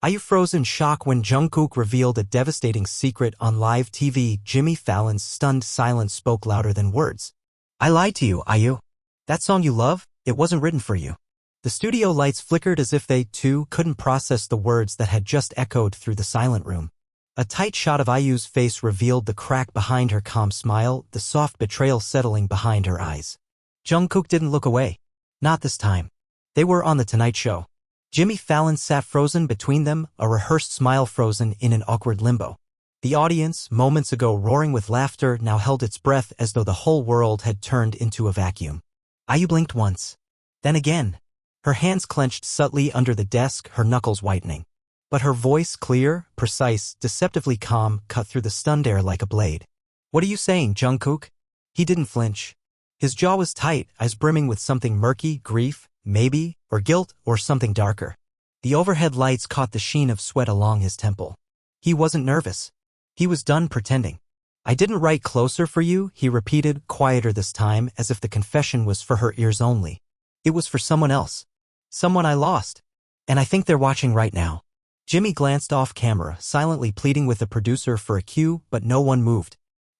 IU froze in shock when Jungkook revealed a devastating secret on live TV. Fallon's stunned silence spoke louder than words. I lied to you, IU. That song you love, it wasn't written for you. The studio lights flickered as if they, too, couldn't process the words that had just echoed through the silent room. A tight shot of IU's face revealed the crack behind her calm smile, the soft betrayal settling behind her eyes. Jungkook didn't look away. Not this time. They were on The Tonight Show. Fallon sat frozen between them, a rehearsed smile frozen in an awkward limbo. The audience, moments ago roaring with laughter, now held its breath as though the whole world had turned into a vacuum. IU blinked once. Then again. Her hands clenched subtly under the desk, her knuckles whitening. But her voice, clear, precise, deceptively calm, cut through the stunned air like a blade. What are you saying, Jungkook? He didn't flinch. His jaw was tight, eyes brimming with something murky, grief, maybe, or guilt, or something darker. The overhead lights caught the sheen of sweat along his temple. He wasn't nervous. He was done pretending. I didn't write closer for you, he repeated, quieter this time, as if the confession was for her ears only. It was for someone else. Someone I lost. And I think they're watching right now. Jimmy glanced off camera, silently pleading with the producer for a cue, but no one moved.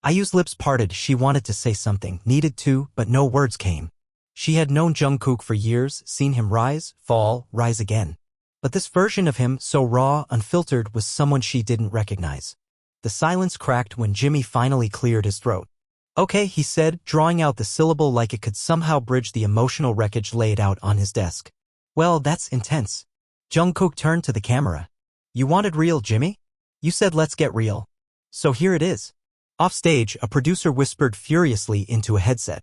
IU's lips parted. She wanted to say something, needed to, but no words came. She had known Jungkook for years, seen him rise, fall, rise again. But this version of him, so raw, unfiltered, was someone she didn't recognize. The silence cracked when Jimmy finally cleared his throat. Okay, he said, drawing out the syllable like it could somehow bridge the emotional wreckage laid out on his desk. Well, that's intense. Jungkook turned to the camera. You wanted real, Jimmy? You said let's get real. So here it is. Off stage, a producer whispered furiously into a headset.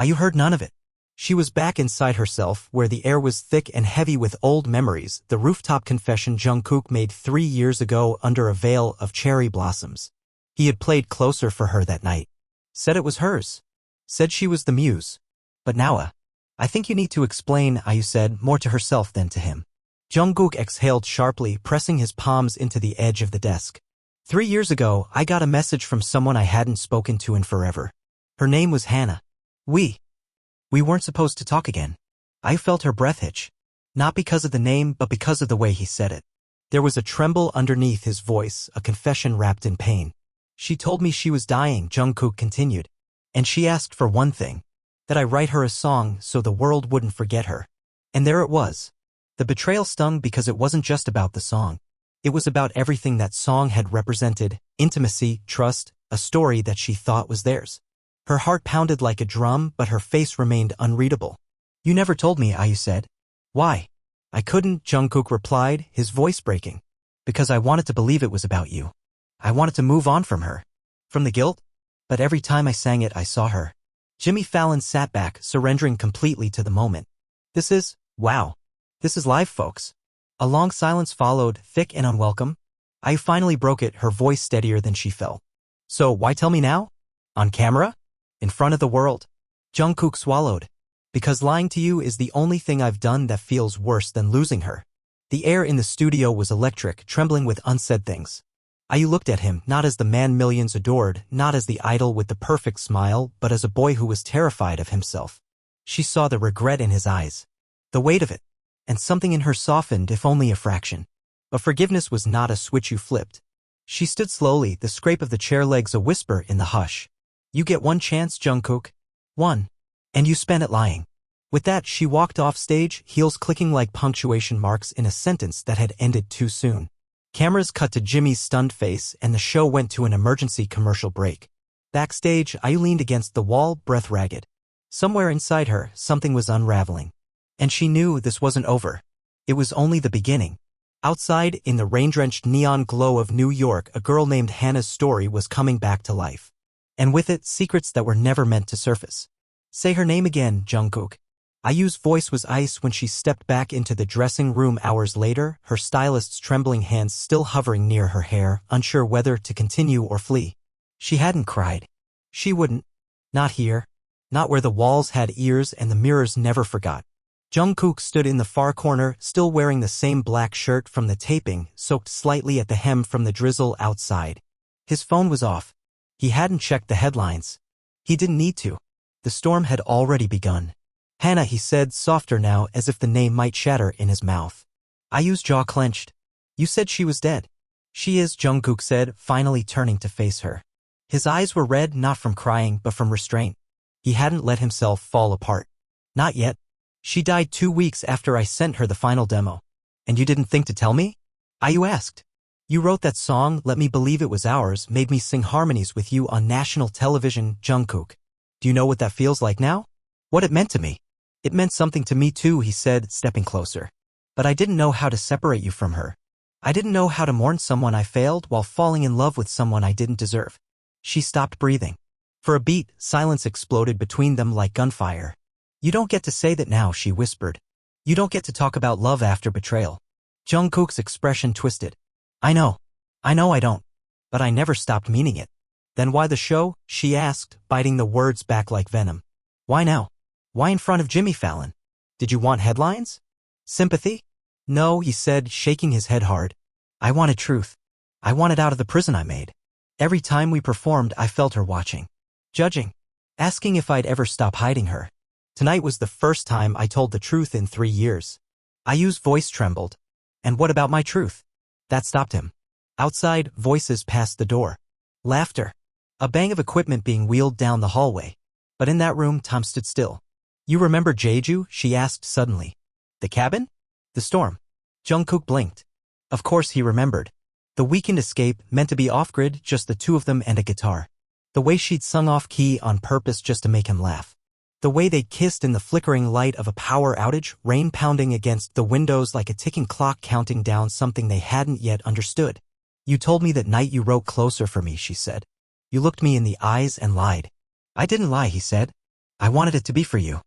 IU heard none of it. She was back inside herself, where the air was thick and heavy with old memories, the rooftop confession Jungkook made 3 years ago under a veil of cherry blossoms. He had played closer for her that night. Said it was hers. Said she was the muse. But now, I think you need to explain, IU said, more to herself than to him. Jungkook exhaled sharply, pressing his palms into the edge of the desk. 3 years ago, I got a message from someone I hadn't spoken to in forever. Her name was Hannah. We weren't supposed to talk again. I felt her breath hitch. Not because of the name, but because of the way he said it. There was a tremble underneath his voice, a confession wrapped in pain. She told me she was dying, Jungkook continued. And she asked for one thing. That I write her a song so the world wouldn't forget her. And there it was. The betrayal stung because it wasn't just about the song. It was about everything that song had represented, intimacy, trust, a story that she thought was theirs. Her heart pounded like a drum, but her face remained unreadable. You never told me, IU said. Why? I couldn't, Jungkook replied, his voice breaking. Because I wanted to believe it was about you. I wanted to move on from her. From the guilt? But every time I sang it, I saw her. Fallon sat back, surrendering completely to the moment. Wow. This is live, folks. A long silence followed, thick and unwelcome. IU finally broke it, her voice steadier than she felt. So why tell me now? On camera? In front of the world? Jungkook swallowed. Because lying to you is the only thing I've done that feels worse than losing her. The air in the studio was electric, trembling with unsaid things. IU looked at him, not as the man millions adored, not as the idol with the perfect smile, but as a boy who was terrified of himself. She saw the regret in his eyes. The weight of it. And something in her softened, if only a fraction. But forgiveness was not a switch you flipped. She stood slowly, the scrape of the chair legs a whisper in the hush. You get one chance, Jungkook. One. And you spent it lying. With that, she walked off stage, heels clicking like punctuation marks in a sentence that had ended too soon. Cameras cut to Jimmy's stunned face, and the show went to an emergency commercial break. Backstage, IU leaned against the wall, breath ragged. Somewhere inside her, something was unraveling. And she knew this wasn't over. It was only the beginning. Outside, in the rain-drenched neon glow of New York, a girl named Hannah's story was coming back to life. And with it, secrets that were never meant to surface. Say her name again, Jungkook. IU's voice was ice when she stepped back into the dressing room hours later, her stylist's trembling hands still hovering near her hair, unsure whether to continue or flee. She hadn't cried. She wouldn't. Not here. Not where the walls had ears and the mirrors never forgot. Jungkook stood in the far corner, still wearing the same black shirt from the taping, soaked slightly at the hem from the drizzle outside. His phone was off. He hadn't checked the headlines. He didn't need to. The storm had already begun. Hannah, he said, softer now, as if the name might shatter in his mouth. IU's jaw clenched. You said she was dead. She is, Jungkook said, finally turning to face her. His eyes were red not from crying but from restraint. He hadn't let himself fall apart. Not yet. She died 2 weeks after I sent her the final demo. And you didn't think to tell me? You asked. You wrote that song, Let Me Believe It Was Ours, made me sing harmonies with you on national television, Jungkook. Do you know what that feels like now? What it meant to me? It meant something to me too, he said, stepping closer. But I didn't know how to separate you from her. I didn't know how to mourn someone I failed while falling in love with someone I didn't deserve. She stopped breathing. For a beat, silence exploded between them like gunfire. You don't get to say that now, she whispered. You don't get to talk about love after betrayal. Jungkook's expression twisted. I know I don't. But I never stopped meaning it. Then why the show? She asked, biting the words back like venom. Why now? Why in front of Jimmy Fallon? Did you want headlines? Sympathy? No, he said, shaking his head hard. I wanted truth. I wanted out of the prison I made. Every time we performed, I felt her watching. Judging. Asking if I'd ever stop hiding her. Tonight was the first time I told the truth in 3 years. IU's voice trembled. And what about my truth? That stopped him. Outside, voices passed the door. Laughter. A bang of equipment being wheeled down the hallway. But in that room, Tom stood still. You remember Jeju? She asked suddenly. The cabin? The storm. Jungkook blinked. Of course he remembered. The weekend escape, meant to be off-grid, just the two of them and a guitar. The way she'd sung off-key on purpose just to make him laugh. The way they kissed in the flickering light of a power outage, rain pounding against the windows like a ticking clock counting down something they hadn't yet understood. You told me that night you wrote Closer for me, she said. You looked me in the eyes and lied. I didn't lie, he said. I wanted it to be for you.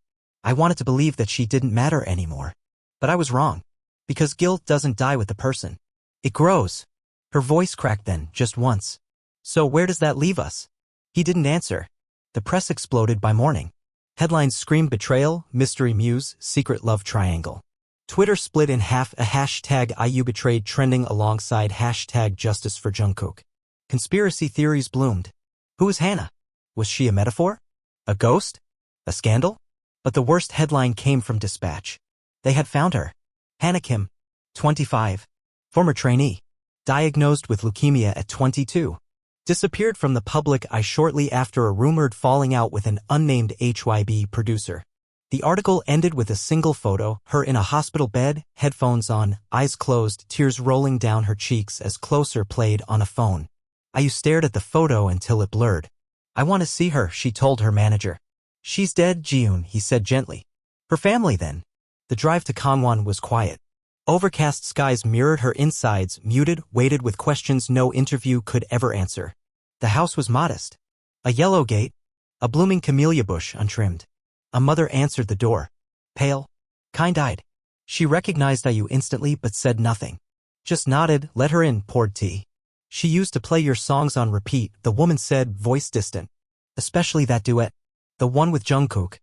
I wanted to believe that she didn't matter anymore. But I was wrong. Because guilt doesn't die with the person. It grows. Her voice cracked then, just once. So where does that leave us? He didn't answer. The press exploded by morning. Headlines screamed betrayal, mystery muse, secret love triangle. Twitter split in half, a hashtag IU betrayed trending alongside hashtag justice for Jungkook. Conspiracy theories bloomed. Who was Hannah? Was she a metaphor? A ghost? A scandal? But the worst headline came from Dispatch. They had found her. Hannah Kim, 25. Former trainee. Diagnosed with leukemia at 22. Disappeared from the public eye shortly after a rumored falling out with an unnamed HYB producer. The article ended with a single photo, her in a hospital bed, headphones on, eyes closed, tears rolling down her cheeks as Closer played on a phone. IU stared at the photo until it blurred. I want to see her, she told her manager. She's dead, Jeon, he said gently. Her family then. The drive to Kangwon was quiet. Overcast skies mirrored her insides, muted, weighted with questions no interview could ever answer. The house was modest. A yellow gate. A blooming camellia bush untrimmed. A mother answered the door. Pale. Kind-eyed. She recognized IU instantly but said nothing. Just nodded, let her in, poured tea. She used to play your songs on repeat, the woman said, voice distant. Especially that duet. The one with Jungkook.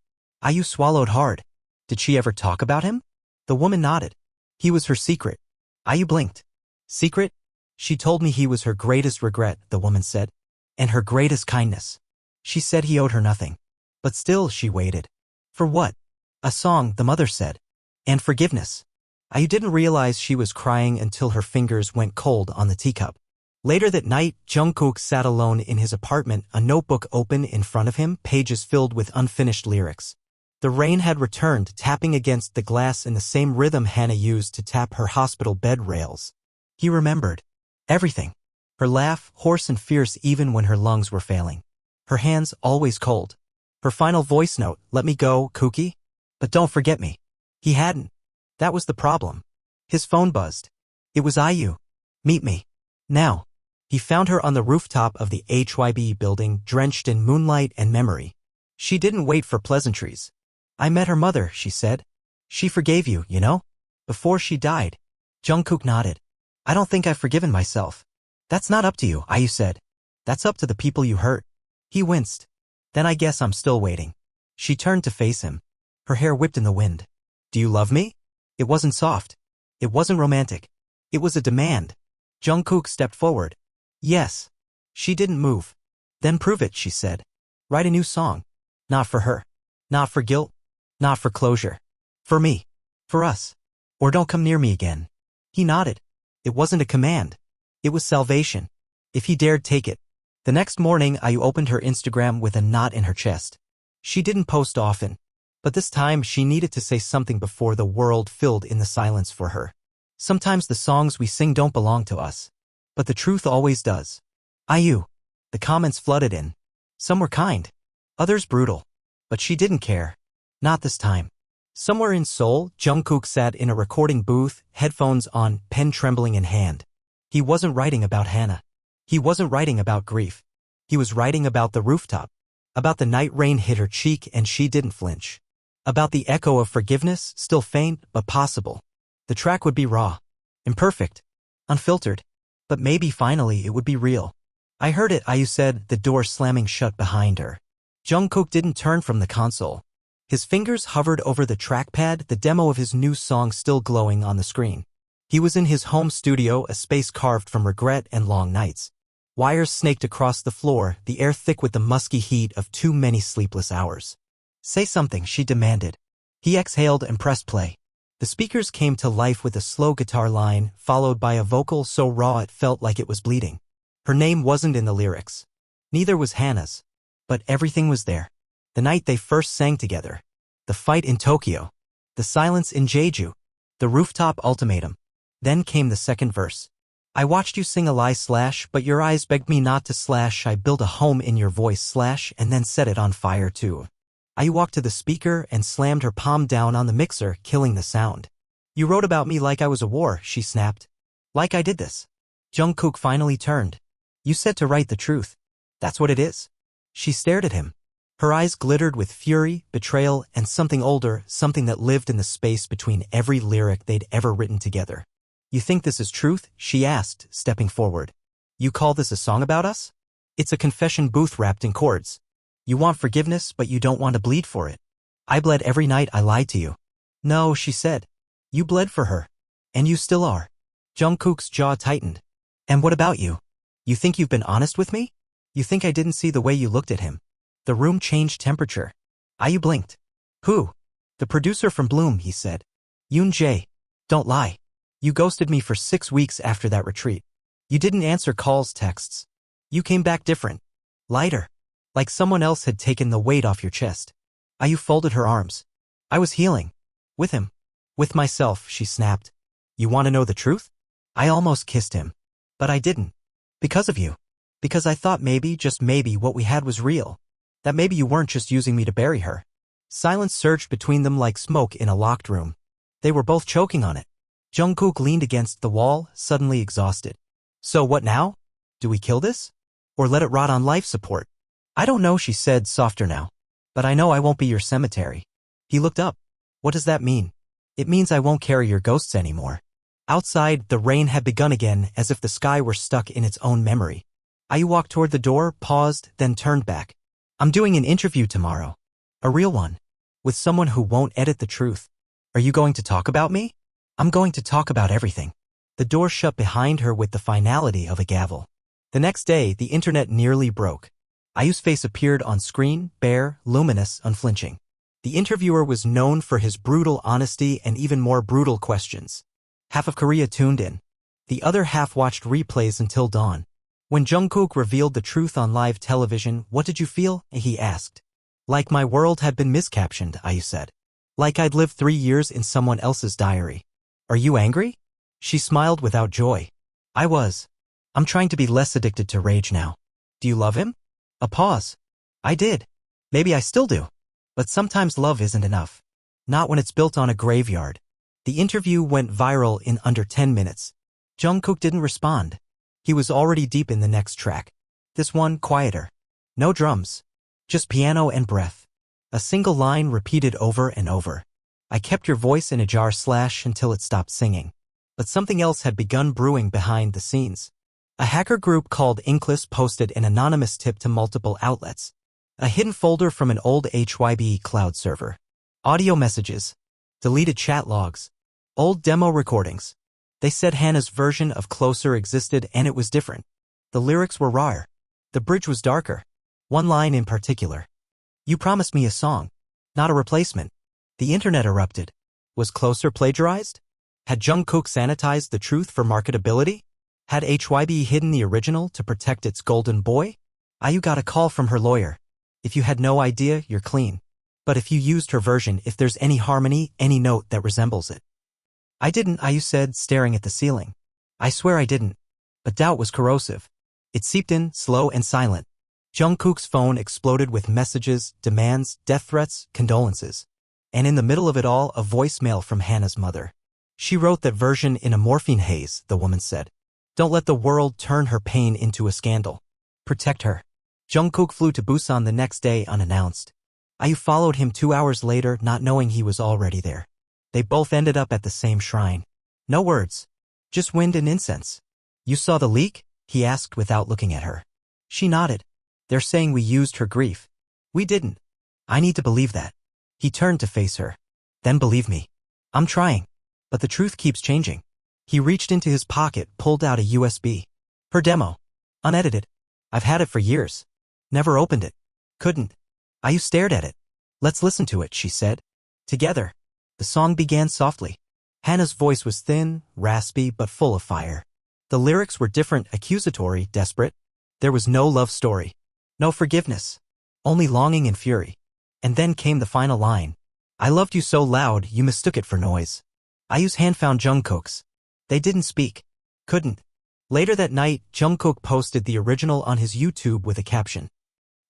IU swallowed hard. Did she ever talk about him? The woman nodded. He was her secret. IU blinked. Secret? She told me he was her greatest regret, the woman said. And her greatest kindness. She said he owed her nothing. But still she waited. For what? A song, the mother said. And forgiveness. IU didn't realize she was crying until her fingers went cold on the teacup. Later that night, Jungkook sat alone in his apartment, a notebook open in front of him, pages filled with unfinished lyrics. The rain had returned, tapping against the glass in the same rhythm Hannah used to tap her hospital bed rails. He remembered. Everything. Her laugh, hoarse and fierce even when her lungs were failing. Her hands always cold. Her final voice note, let me go, Kookie. But don't forget me. He hadn't. That was the problem. His phone buzzed. It was IU. Meet me. Now. He found her on the rooftop of the HYB building, drenched in moonlight and memory. She didn't wait for pleasantries. I met her mother, she said. She forgave you, you know? Before she died. Jungkook nodded. I don't think I've forgiven myself. That's not up to you, IU said. That's up to the people you hurt. He winced. Then I guess I'm still waiting. She turned to face him. Her hair whipped in the wind. Do you love me? It wasn't soft. It wasn't romantic. It was a demand. Jungkook stepped forward. Yes. She didn't move. Then prove it, she said. Write a new song. Not for her. Not for guilt. Not for closure. For me. For us. Or don't come near me again. He nodded. It wasn't a command. It was salvation. If he dared take it. The next morning, Ayu opened her Instagram with a knot in her chest. She didn't post often, but this time she needed to say something before the world filled in the silence for her. Sometimes the songs we sing don't belong to us, but the truth always does. Ayu. The comments flooded in. Some were kind, others brutal, but she didn't care. Not this time. Somewhere in Seoul, Jungkook sat in a recording booth, headphones on, pen trembling in hand. He wasn't writing about Hannah. He wasn't writing about grief. He was writing about the rooftop. About the night rain hit her cheek and she didn't flinch. About the echo of forgiveness, still faint but possible. The track would be raw, imperfect, unfiltered, but maybe finally it would be real. I heard it, Ayu said, the door slamming shut behind her. Jungkook didn't turn from the console. His fingers hovered over the trackpad, the demo of his new song still glowing on the screen. He was in his home studio, a space carved from regret and long nights. Wires snaked across the floor, the air thick with the musky heat of too many sleepless hours. Say something, she demanded. He exhaled and pressed play. The speakers came to life with a slow guitar line, followed by a vocal so raw it felt like it was bleeding. Her name wasn't in the lyrics. Neither was Hannah's. But everything was there. The night they first sang together. The fight in Tokyo. The silence in Jeju. The rooftop ultimatum. Then came the second verse. I watched you sing a lie / but your eyes begged me not to / I built a home in your voice / and then set it on fire too. I walked to the speaker and slammed her palm down on the mixer, killing the sound. You wrote about me like I was a war, she snapped. Like I did this. Jungkook finally turned. You said to write the truth. That's what it is. She stared at him. Her eyes glittered with fury, betrayal, and something older, something that lived in the space between every lyric they'd ever written together. You think this is truth? She asked, stepping forward. You call this a song about us? It's a confession booth wrapped in chords. You want forgiveness, but you don't want to bleed for it. I bled every night I lied to you. No, she said. You bled for her. And you still are. Jungkook's jaw tightened. And what about you? You think you've been honest with me? You think I didn't see the way you looked at him? The room changed temperature. Ayu blinked. Who? The producer from Bloom, he said. Yoon Jae. Don't lie. You ghosted me for 6 weeks after that retreat. You didn't answer calls, texts. You came back different. Lighter. Like someone else had taken the weight off your chest. Ayu folded her arms. I was healing. With him. With myself, she snapped. You want to know the truth? I almost kissed him. But I didn't. Because of you. Because I thought maybe, just maybe, what we had was real. That maybe you weren't just using me to bury her. Silence surged between them like smoke in a locked room. They were both choking on it. Jungkook leaned against the wall, suddenly exhausted. So what now? Do we kill this? Or let it rot on life support? I don't know, she said, softer now. But I know I won't be your cemetery. He looked up. What does that mean? It means I won't carry your ghosts anymore. Outside, the rain had begun again, as if the sky were stuck in its own memory. Ayu walked toward the door, paused, then turned back. I'm doing an interview tomorrow. A real one. With someone who won't edit the truth. Are you going to talk about me? I'm going to talk about everything. The door shut behind her with the finality of a gavel. The next day, the internet nearly broke. Ayu's face appeared on screen, bare, luminous, unflinching. The interviewer was known for his brutal honesty and even more brutal questions. Half of Korea tuned in. The other half watched replays until dawn. When Jungkook revealed the truth on live television, what did you feel? He asked. Like my world had been miscaptioned, Ayu said. Like I'd lived 3 years in someone else's diary. Are you angry? She smiled without joy. I was. I'm trying to be less addicted to rage now. Do you love him? A pause. I did. Maybe I still do. But sometimes love isn't enough. Not when it's built on a graveyard. The interview went viral in under 10 minutes. Jungkook didn't respond. He was already deep in the next track. This one, quieter. No drums. Just piano and breath. A single line repeated over and over. I kept your voice in a jar / until it stopped singing. But something else had begun brewing behind the scenes. A hacker group called Inkless posted an anonymous tip to multiple outlets. A hidden folder from an old HYB cloud server. Audio messages. Deleted chat logs. Old demo recordings. They said Hannah's version of Closer existed and it was different. The lyrics were rawer. The bridge was darker. One line in particular. You promised me a song. Not a replacement. The internet erupted. Was Closer plagiarized? Had Jungkook sanitized the truth for marketability? Had HYB hidden the original to protect its golden boy? IU got a call from her lawyer. If you had no idea, you're clean. But if you used her version, if there's any harmony, any note that resembles it. I didn't, IU said, staring at the ceiling. I swear I didn't. But doubt was corrosive. It seeped in, slow and silent. Jungkook's phone exploded with messages, demands, death threats, condolences. And in the middle of it all, a voicemail from Hannah's mother. She wrote that version in a morphine haze, the woman said. Don't let the world turn her pain into a scandal. Protect her. Jungkook flew to Busan the next day unannounced. IU followed him 2 hours later, not knowing he was already there. They both ended up at the same shrine. No words. Just wind and incense. You saw the leak? He asked without looking at her. She nodded. They're saying we used her grief. We didn't. I need to believe that. He turned to face her. Then believe me. I'm trying. But the truth keeps changing. He reached into his pocket, pulled out a USB. Her demo. Unedited. I've had it for years. Never opened it. Couldn't. IU stared at it. Let's listen to it, she said. Together. The song began softly. Hannah's voice was thin, raspy, but full of fire. The lyrics were different, accusatory, desperate. There was no love story. No forgiveness. Only longing and fury. And then came the final line. I loved you so loud, you mistook it for noise. IU's hand found Jungkook's. They didn't speak. Couldn't. Later that night, Jungkook posted the original on his YouTube with a caption.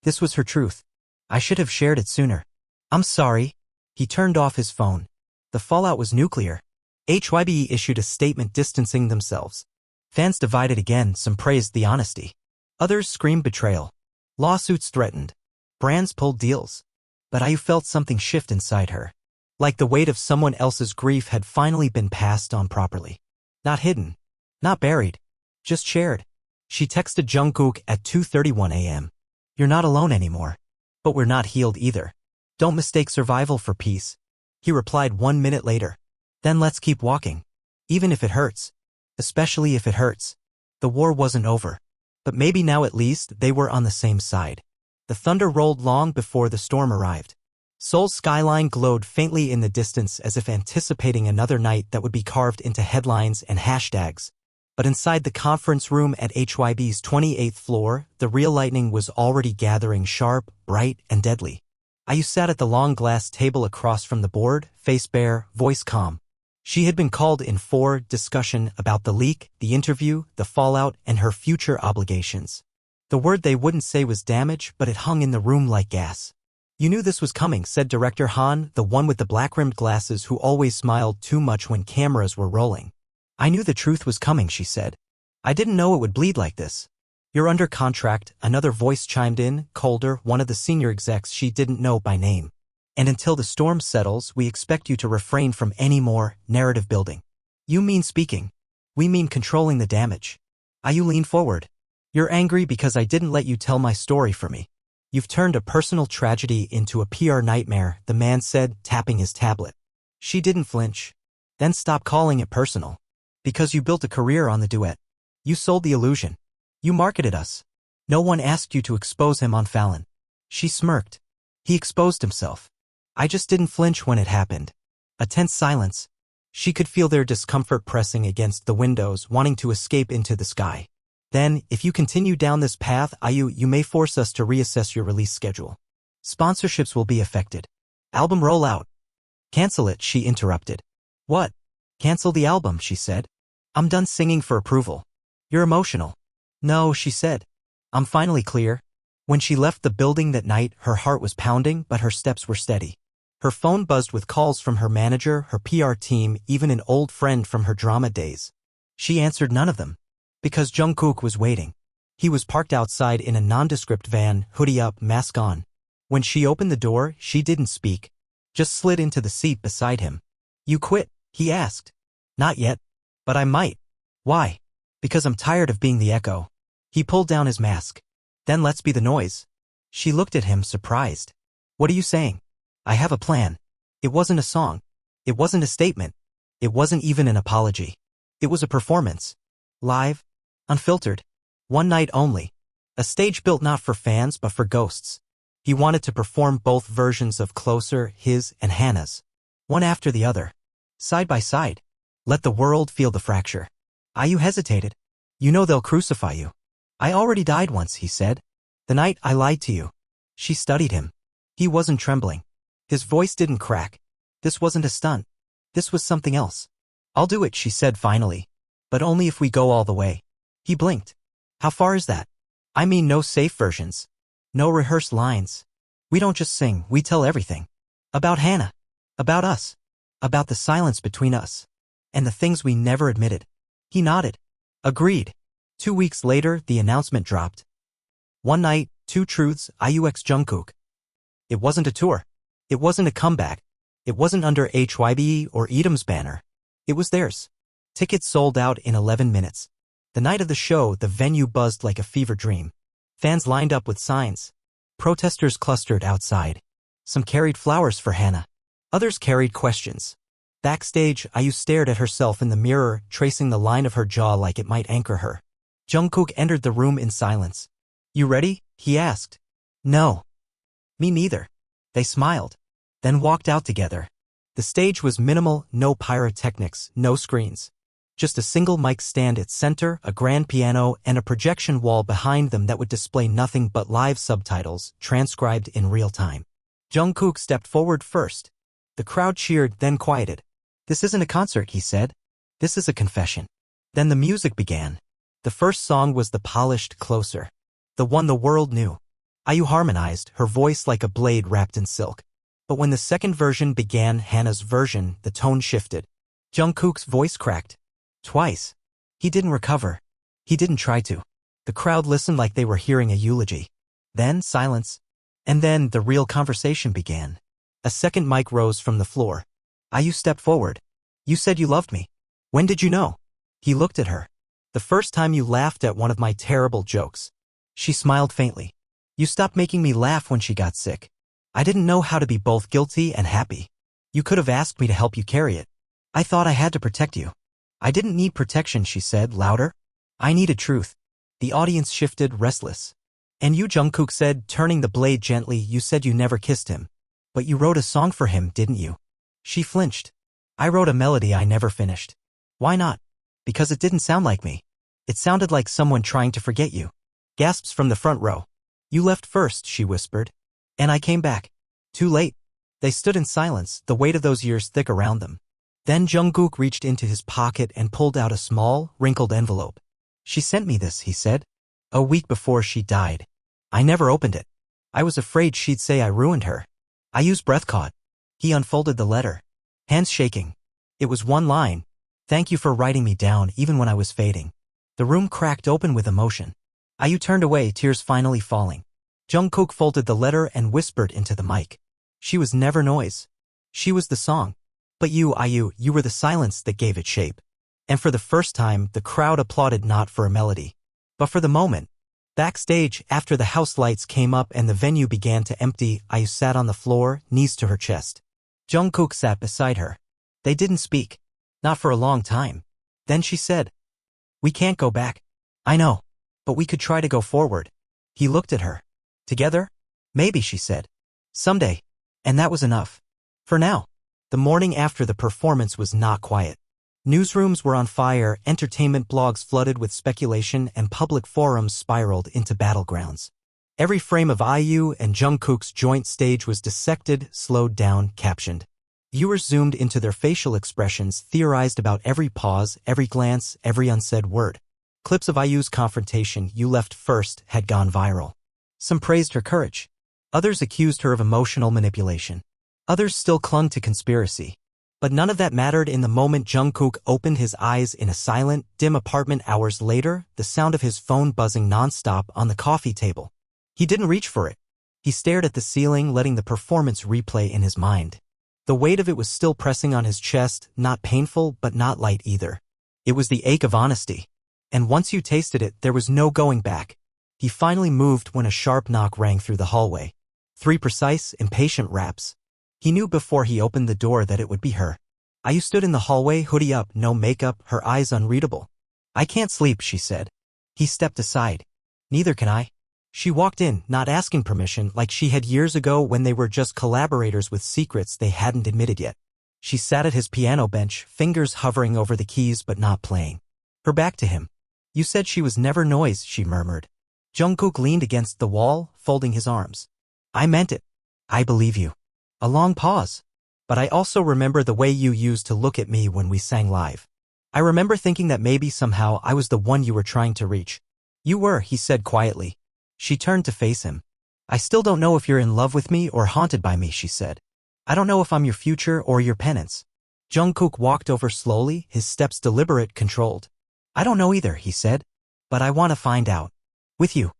This was her truth. I should have shared it sooner. I'm sorry. He turned off his phone. The fallout was nuclear. HYB issued a statement distancing themselves. Fans divided again, some praised the honesty. Others screamed betrayal. Lawsuits threatened. Brands pulled deals. But IU felt something shift inside her. Like the weight of someone else's grief had finally been passed on properly. Not hidden. Not buried. Just shared. She texted Jungkook at 2:31 a.m. You're not alone anymore. But we're not healed either. Don't mistake survival for peace. He replied 1 minute later. Then let's keep walking. Even if it hurts. Especially if it hurts. The war wasn't over. But maybe now at least they were on the same side. The thunder rolled long before the storm arrived. Seoul's skyline glowed faintly in the distance as if anticipating another night that would be carved into headlines and hashtags. But inside the conference room at HYB's 28th floor, the real lightning was already gathering sharp, bright, and deadly. IU sat at the long glass table across from the board, face bare, voice calm. She had been called in for discussion about the leak, the interview, the fallout, and her future obligations. The word they wouldn't say was damage, but it hung in the room like gas. You knew this was coming, said director Han, the one with the black-rimmed glasses who always smiled too much when cameras were rolling. I knew the truth was coming, she said. I didn't know it would bleed like this. You're under contract, another voice chimed in, colder, one of the senior execs she didn't know by name. And until the storm settles, we expect you to refrain from any more narrative building. You mean speaking. We mean controlling the damage. IU leaned forward. You're angry because I didn't let you tell my story for me. You've turned a personal tragedy into a PR nightmare, the man said, tapping his tablet. She didn't flinch. Then stop calling it personal. Because you built a career on the duet. You sold the illusion. You marketed us. No one asked you to expose him on Fallon. She smirked. He exposed himself. I just didn't flinch when it happened. A tense silence. She could feel their discomfort pressing against the windows, wanting to escape into the sky. Then, if you continue down this path, you may force us to reassess your release schedule. Sponsorships will be affected. Album rollout. Cancel it, she interrupted. What? Cancel the album, she said. I'm done singing for approval. You're emotional. No, she said. I'm finally clear. When she left the building that night, her heart was pounding, but her steps were steady. Her phone buzzed with calls from her manager, her PR team, even an old friend from her drama days. She answered none of them. Because Jungkook was waiting. He was parked outside in a nondescript van, hoodie up, mask on. When she opened the door, she didn't speak. Just slid into the seat beside him. You quit? He asked. Not yet. But I might. Why? Because I'm tired of being the echo. He pulled down his mask. Then let's be the noise. She looked at him, surprised. What are you saying? I have a plan. It wasn't a song. It wasn't a statement. It wasn't even an apology. It was a performance. Live. Unfiltered. One night only. A stage built not for fans but for ghosts. He wanted to perform both versions of Closer, his and Hannah's. One after the other. Side by side. Let the world feel the fracture. IU hesitated. You know they'll crucify you. I already died once, he said. The night I lied to you. She studied him. He wasn't trembling. His voice didn't crack. This wasn't a stunt. This was something else. I'll do it, she said finally. But only if we go all the way. He blinked. How far is that? I mean no safe versions. No rehearsed lines. We don't just sing, we tell everything. About Hannah. About us. About the silence between us. And the things we never admitted. He nodded. Agreed. 2 weeks later, the announcement dropped. One night, 2 truths, IU x Jungkook. It wasn't a tour. It wasn't a comeback. It wasn't under HYBE or Edom's banner. It was theirs. Tickets sold out in 11 minutes. The night of the show, the venue buzzed like a fever dream. Fans lined up with signs. Protesters clustered outside. Some carried flowers for Hannah. Others carried questions. Backstage, IU stared at herself in the mirror, tracing the line of her jaw like it might anchor her. Jungkook entered the room in silence. You ready? He asked. No. Me neither. They smiled. Then walked out together. The stage was minimal, no pyrotechnics, no screens. Just a single mic stand at center, a grand piano, and a projection wall behind them that would display nothing but live subtitles, transcribed in real time. Jungkook stepped forward first. The crowd cheered, then quieted. This isn't a concert, he said. This is a confession. Then the music began. The first song was the polished Closer. The one the world knew. IU harmonized, her voice like a blade wrapped in silk. But when the second version began, Hannah's version, the tone shifted. Jungkook's voice cracked. Twice. He didn't recover. He didn't try to. The crowd listened like they were hearing a eulogy. Then silence. And then the real conversation began. A second mic rose from the floor. IU stepped forward. You said you loved me. When did you know? He looked at her. The first time you laughed at one of my terrible jokes. She smiled faintly. You stopped making me laugh when she got sick. I didn't know how to be both guilty and happy. You could have asked me to help you carry it. I thought I had to protect you. I didn't need protection, she said, louder. I needed truth. The audience shifted, restless. And you, Jungkook said, turning the blade gently, you said you never kissed him. But you wrote a song for him, didn't you? She flinched. I wrote a melody I never finished. Why not? Because it didn't sound like me. It sounded like someone trying to forget you. Gasps from the front row. You left first, she whispered. And I came back. Too late. They stood in silence, the weight of those years thick around them. Then Jungkook reached into his pocket and pulled out a small, wrinkled envelope. She sent me this, he said. A week before she died. I never opened it. I was afraid she'd say I ruined her. IU's breath caught. He unfolded the letter. Hands shaking. It was one line. Thank you for writing me down even when I was fading. The room cracked open with emotion. IU turned away, tears finally falling. Jungkook folded the letter and whispered into the mic. She was never noise. She was the song. But you, IU, you were the silence that gave it shape. And for the first time, the crowd applauded not for a melody, but for the moment. Backstage, after the house lights came up and the venue began to empty, IU sat on the floor, knees to her chest. Jungkook sat beside her. They didn't speak. Not for a long time. Then she said, we can't go back. I know. But we could try to go forward. He looked at her. Together? Maybe, she said. Someday. And that was enough. For now. The morning after the performance was not quiet. Newsrooms were on fire, entertainment blogs flooded with speculation, and public forums spiraled into battlegrounds. Every frame of IU and Jungkook's joint stage was dissected, slowed down, captioned. Viewers zoomed into their facial expressions, theorized about every pause, every glance, every unsaid word. Clips of IU's confrontation, "You left first," had gone viral. Some praised her courage. Others accused her of emotional manipulation. Others still clung to conspiracy. But none of that mattered in the moment Jungkook opened his eyes in a silent, dim apartment hours later, the sound of his phone buzzing nonstop on the coffee table. He didn't reach for it. He stared at the ceiling, letting the performance replay in his mind. The weight of it was still pressing on his chest, not painful but not light either. It was the ache of honesty. And once you tasted it, there was no going back. He finally moved when a sharp knock rang through the hallway. 3 precise, impatient raps. He knew before he opened the door that it would be her. IU stood in the hallway, hoodie up, no makeup, her eyes unreadable. I can't sleep, she said. He stepped aside. Neither can I. She walked in, not asking permission, like she had years ago when they were just collaborators with secrets they hadn't admitted yet. She sat at his piano bench, fingers hovering over the keys but not playing. Her back to him. You said she was never noise, she murmured. Jungkook leaned against the wall, folding his arms. I meant it. I believe you. A long pause. But I also remember the way you used to look at me when we sang live. I remember thinking that maybe somehow I was the one you were trying to reach. You were, he said quietly. She turned to face him. I still don't know if you're in love with me or haunted by me, she said. I don't know if I'm your future or your penance. Jungkook walked over slowly, his steps deliberate, controlled. I don't know either, he said. But I want to find out. With you.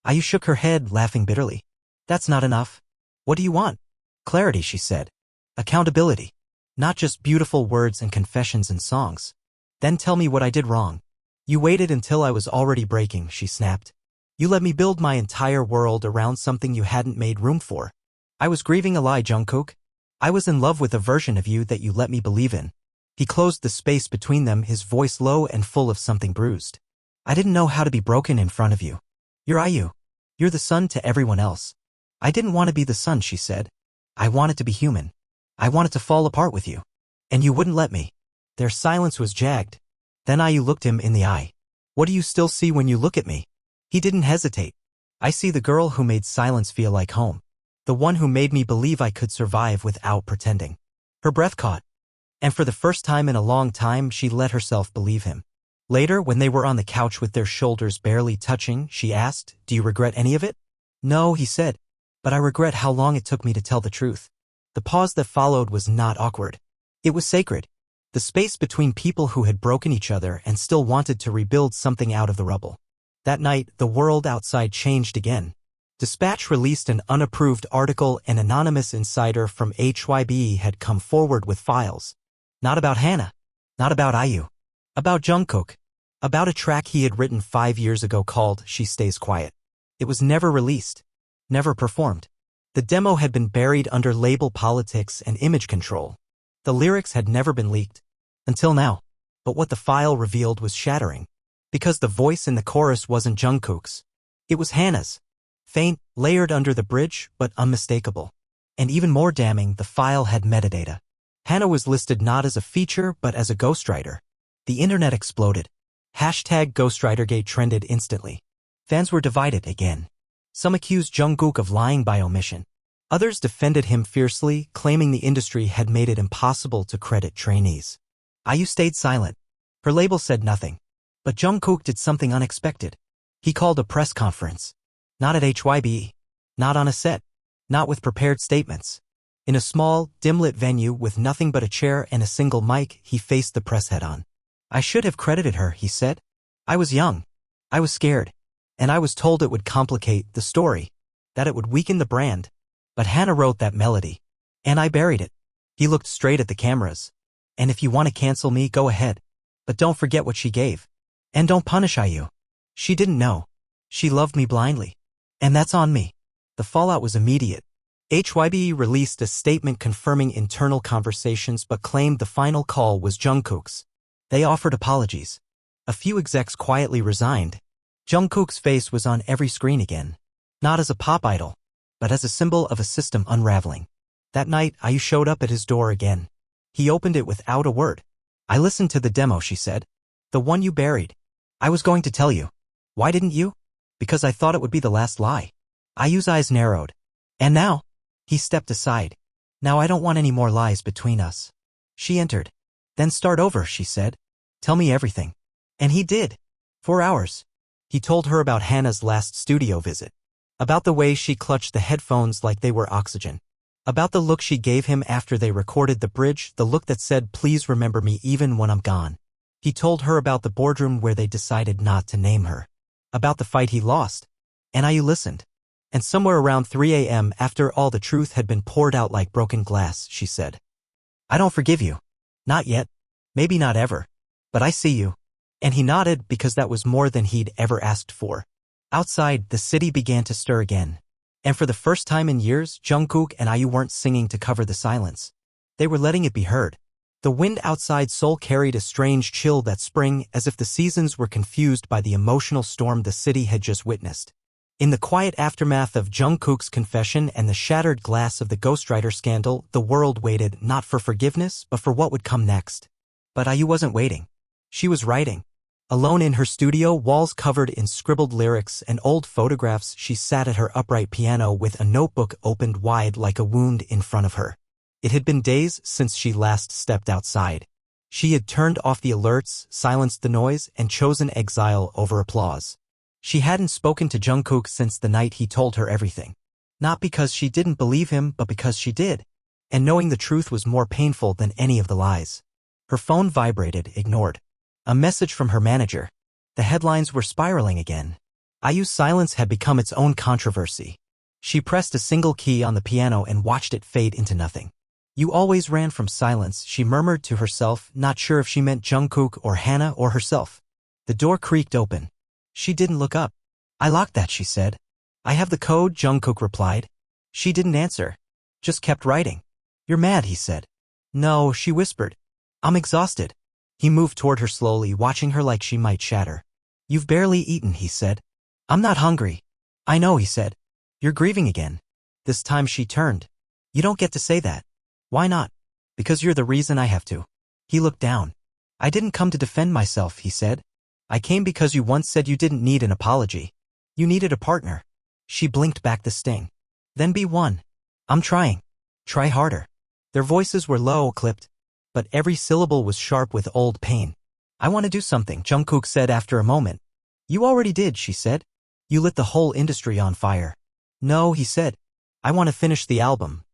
IU shook her head, laughing bitterly. That's not enough. What do you want? Clarity, she said. Accountability. Not just beautiful words and confessions and songs. Then tell me what I did wrong. You waited until I was already breaking, she snapped. You let me build my entire world around something you hadn't made room for. I was grieving a lie, Jungkook. I was in love with a version of you that you let me believe in. He closed the space between them, his voice low and full of something bruised. I didn't know how to be broken in front of you. You're IU. You're the sun to everyone else. I didn't want to be the sun, she said. I wanted to be human. I wanted to fall apart with you. And you wouldn't let me. Their silence was jagged. Then IU looked him in the eye. What do you still see when you look at me? He didn't hesitate. I see the girl who made silence feel like home. The one who made me believe I could survive without pretending. Her breath caught. And for the first time in a long time, she let herself believe him. Later, when they were on the couch with their shoulders barely touching, she asked, Do you regret any of it? No, he said. But I regret how long it took me to tell the truth. The pause that followed was not awkward. It was sacred. The space between people who had broken each other and still wanted to rebuild something out of the rubble. That night, the world outside changed again. Dispatch released an unapproved article. An anonymous insider from HYBE had come forward with files. Not about Hannah. Not about IU. About Jungkook. About a track he had written 5 years ago called She Stays Quiet. It was never released. Never performed. The demo had been buried under label politics and image control. The lyrics had never been leaked. Until now. But what the file revealed was shattering. Because the voice in the chorus wasn't Jungkook's. It was Hannah's. Faint, layered under the bridge, but unmistakable. And even more damning, the file had metadata. Hannah was listed not as a feature, but as a ghostwriter. The internet exploded. Hashtag Ghostwritergate trended instantly. Fans were divided again. Some accused Jungkook of lying by omission. Others defended him fiercely, claiming the industry had made it impossible to credit trainees. IU stayed silent. Her label said nothing. But Jungkook did something unexpected. He called a press conference. Not at HYBE. Not on a set. Not with prepared statements. In a small, dim-lit venue with nothing but a chair and a single mic, he faced the press head-on. I should have credited her, he said. I was young. I was scared. And I was told it would complicate the story. That it would weaken the brand. But Hannah wrote that melody. And I buried it. He looked straight at the cameras. And if you want to cancel me, go ahead. But don't forget what she gave. And don't punish IU. She didn't know. She loved me blindly. And that's on me. The fallout was immediate. HYBE released a statement confirming internal conversations but claimed the final call was Jungkook's. They offered apologies. A few execs quietly resigned. Jungkook's face was on every screen again. Not as a pop idol, but as a symbol of a system unraveling. That night, IU showed up at his door again. He opened it without a word. I listened to the demo, she said. The one you buried. I was going to tell you. Why didn't you? Because I thought it would be the last lie. IU's eyes narrowed. And now? He stepped aside. Now I don't want any more lies between us. She entered. Then start over, she said. Tell me everything. And he did. 4 hours. He told her about Hannah's last studio visit. About the way she clutched the headphones like they were oxygen. About the look she gave him after they recorded the bridge, the look that said, please remember me even when I'm gone. He told her about the boardroom where they decided not to name her. About the fight he lost. And IU listened. And somewhere around 3 a.m. after all the truth had been poured out like broken glass, she said. I don't forgive you. Not yet. Maybe not ever. But I see you. And he nodded because that was more than he'd ever asked for. Outside, the city began to stir again. And for the first time in years, Jungkook and IU weren't singing to cover the silence. They were letting it be heard. The wind outside Seoul carried a strange chill that spring, as if the seasons were confused by the emotional storm the city had just witnessed. In the quiet aftermath of Jungkook's confession and the shattered glass of the ghostwriter scandal, the world waited not for forgiveness but for what would come next. But IU wasn't waiting. She was writing. Alone in her studio, walls covered in scribbled lyrics and old photographs, she sat at her upright piano with a notebook opened wide like a wound in front of her. It had been days since she last stepped outside. She had turned off the alerts, silenced the noise, and chosen exile over applause. She hadn't spoken to Jungkook since the night he told her everything. Not because she didn't believe him, but because she did. And knowing the truth was more painful than any of the lies. Her phone vibrated, ignored. A message from her manager. The headlines were spiraling again. IU's silence had become its own controversy. She pressed a single key on the piano and watched it fade into nothing. You always ran from silence, she murmured to herself, not sure if she meant Jungkook or Hannah or herself. The door creaked open. She didn't look up. I locked that, she said. I have the code, Jungkook replied. She didn't answer. Just kept writing. You're mad, he said. No, she whispered. I'm exhausted. He moved toward her slowly, watching her like she might shatter. You've barely eaten, he said. I'm not hungry. I know, he said. You're grieving again. This time she turned. You don't get to say that. Why not? Because you're the reason I have to. He looked down. I didn't come to defend myself, he said. I came because you once said you didn't need an apology. You needed a partner. She blinked back the sting. Then be one. I'm trying. Try harder. Their voices were low, clipped, but every syllable was sharp with old pain. I want to do something, Jungkook said after a moment. You already did, she said. You lit the whole industry on fire. No, he said. I want to finish the album.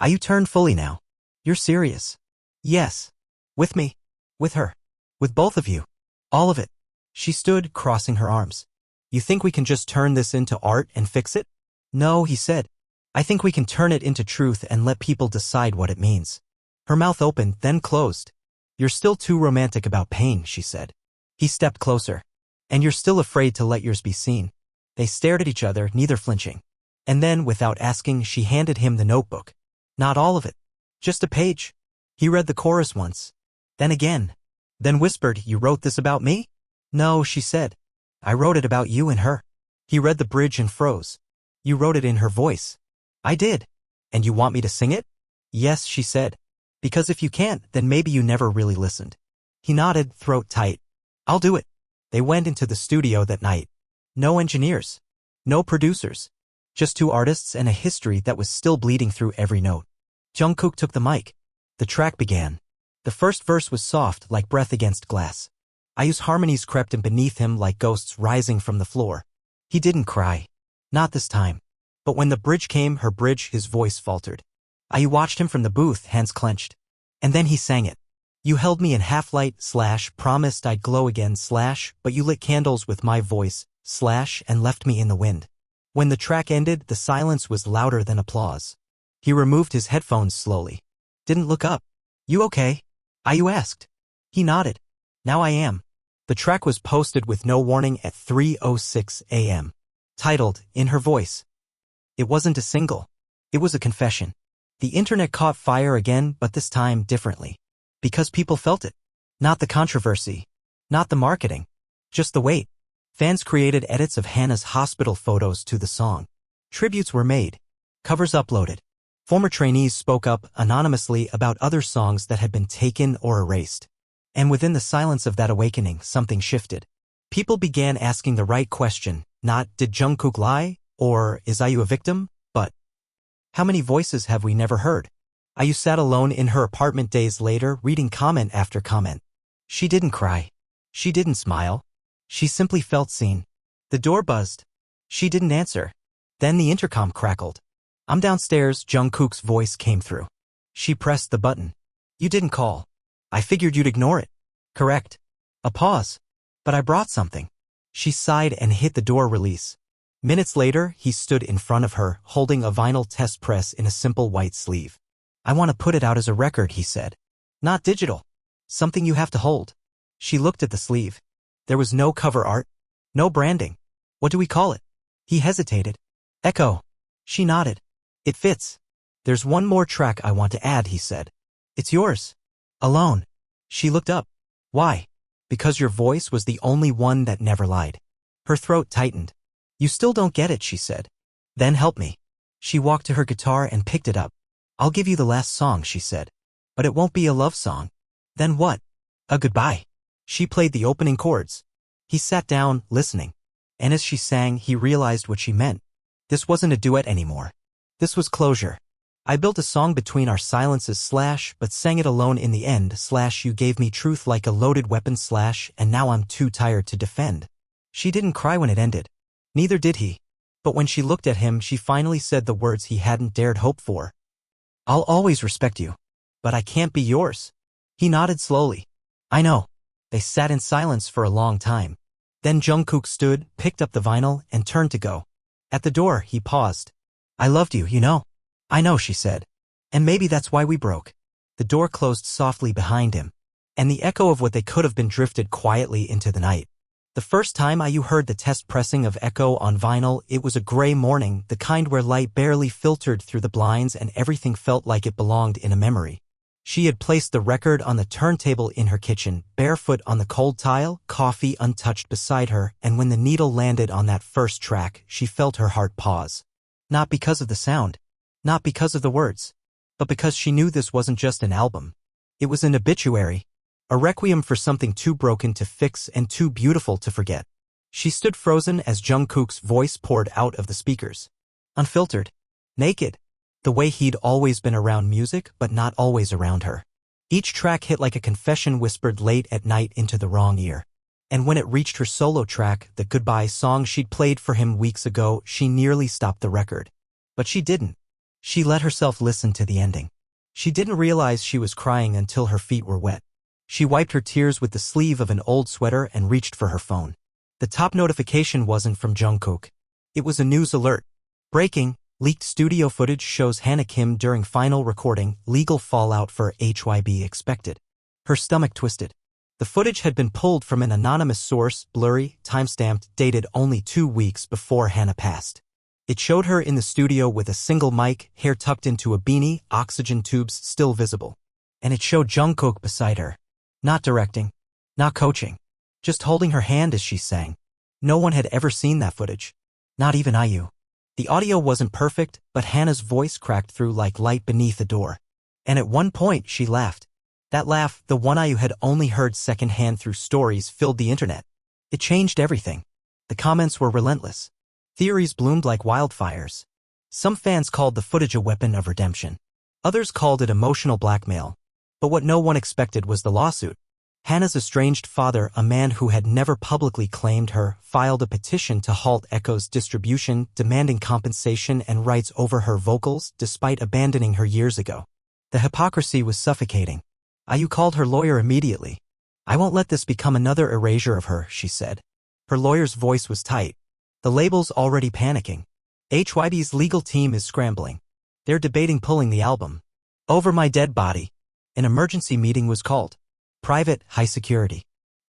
You turned fully now. You're serious. Yes. With me. With her. With both of you. All of it. She stood, crossing her arms. You think we can just turn this into art and fix it? No, he said. I think we can turn it into truth and let people decide what it means. Her mouth opened, then closed. You're still too romantic about pain, she said. He stepped closer. And you're still afraid to let yours be seen. They stared at each other, neither flinching. And then, without asking, she handed him the notebook. Not all of it. Just a page. He read the chorus once. Then again. Then whispered, You wrote this about me? No, she said. I wrote it about you and her. He read the bridge and froze. You wrote it in her voice. I did. And you want me to sing it? Yes, she said. Because if you can't, then maybe you never really listened. He nodded, throat tight. I'll do it. They went into the studio that night. No engineers. No producers. Just two artists and a history that was still bleeding through every note. Jungkook took the mic. The track began. The first verse was soft, like breath against glass. IU's harmonies crept in beneath him like ghosts rising from the floor. He didn't cry. Not this time. But when the bridge came, her bridge, his voice faltered. IU watched him from the booth, hands clenched. And then he sang it. You held me in half-light, / promised I'd glow again, / but you lit candles with my voice, / and left me in the wind. When the track ended, the silence was louder than applause. He removed his headphones slowly. Didn't look up. You okay? IU asked. He nodded. Now I am. The track was posted with no warning at 3:06 a.m. Titled, In Her Voice. It wasn't a single. It was a confession. The internet caught fire again, but this time differently. Because people felt it. Not the controversy. Not the marketing. Just the weight. Fans created edits of Hannah's hospital photos to the song. Tributes were made. Covers uploaded. Former trainees spoke up anonymously about other songs that had been taken or erased. And within the silence of that awakening, something shifted. People began asking the right question, not, did Jungkook lie? Or, is IU a victim? But, how many voices have we never heard? IU sat alone in her apartment days later, reading comment after comment. She didn't cry. She didn't smile. She simply felt seen. The door buzzed. She didn't answer. Then the intercom crackled. I'm downstairs, Jungkook's voice came through. She pressed the button. You didn't call. I figured you'd ignore it. Correct. A pause. But I brought something. She sighed and hit the door release. Minutes later, he stood in front of her, holding a vinyl test press in a simple white sleeve. I want to put it out as a record, he said. Not digital. Something you have to hold. She looked at the sleeve. There was no cover art. No branding. What do we call it? He hesitated. Echo. She nodded. It fits. There's one more track I want to add, he said. It's yours. Alone. She looked up. Why? Because your voice was the only one that never lied. Her throat tightened. You still don't get it, she said. Then help me. She walked to her guitar and picked it up. I'll give you the last song, she said. But it won't be a love song. Then what? A goodbye. She played the opening chords. He sat down, listening. And as she sang, he realized what she meant. This wasn't a duet anymore. This was closure. I built a song between our silences / but sang it alone in the end / you gave me truth like a loaded weapon / and now I'm too tired to defend. She didn't cry when it ended. Neither did he. But when she looked at him, she finally said the words he hadn't dared hope for. I'll always respect you. But I can't be yours. He nodded slowly. I know. They sat in silence for a long time. Then Jungkook stood, picked up the vinyl, and turned to go. At the door, he paused. I loved you, you know. I know, she said. And maybe that's why we broke. The door closed softly behind him. And the echo of what they could have been drifted quietly into the night. The first time IU heard the test pressing of Echo on vinyl, it was a gray morning, the kind where light barely filtered through the blinds and everything felt like it belonged in a memory. She had placed the record on the turntable in her kitchen, barefoot on the cold tile, coffee untouched beside her, and when the needle landed on that first track, she felt her heart pause. Not because of the sound, not because of the words, but because she knew this wasn't just an album. It was an obituary. A requiem for something too broken to fix and too beautiful to forget. She stood frozen as Jungkook's voice poured out of the speakers. Unfiltered. Naked. The way he'd always been around music, but not always around her. Each track hit like a confession whispered late at night into the wrong ear. And when it reached her solo track, the goodbye song she'd played for him weeks ago, she nearly stopped the record. But she didn't. She let herself listen to the ending. She didn't realize she was crying until her feet were wet. She wiped her tears with the sleeve of an old sweater and reached for her phone. The top notification wasn't from Jungkook. It was a news alert. Breaking, leaked studio footage shows Hana Kim during final recording, legal fallout for HYB expected. Her stomach twisted. The footage had been pulled from an anonymous source, blurry, timestamped, dated only 2 weeks before Hana passed. It showed her in the studio with a single mic, hair tucked into a beanie, oxygen tubes still visible. And it showed Jungkook beside her. Not directing. Not coaching. Just holding her hand as she sang. No one had ever seen that footage. Not even IU. The audio wasn't perfect, but Hannah's voice cracked through like light beneath a door. And at one point she laughed. That laugh, the one IU had only heard secondhand through stories, filled the internet. It changed everything. The comments were relentless. Theories bloomed like wildfires. Some fans called the footage a weapon of redemption. Others called it emotional blackmail. But what no one expected was the lawsuit. Hannah's estranged father, a man who had never publicly claimed her, filed a petition to halt Echo's distribution, demanding compensation and rights over her vocals, despite abandoning her years ago. The hypocrisy was suffocating. IU called her lawyer immediately. I won't let this become another erasure of her, she said. Her lawyer's voice was tight. The label's already panicking. HYB's legal team is scrambling. They're debating pulling the album. Over my dead body. An emergency meeting was called. Private, high security.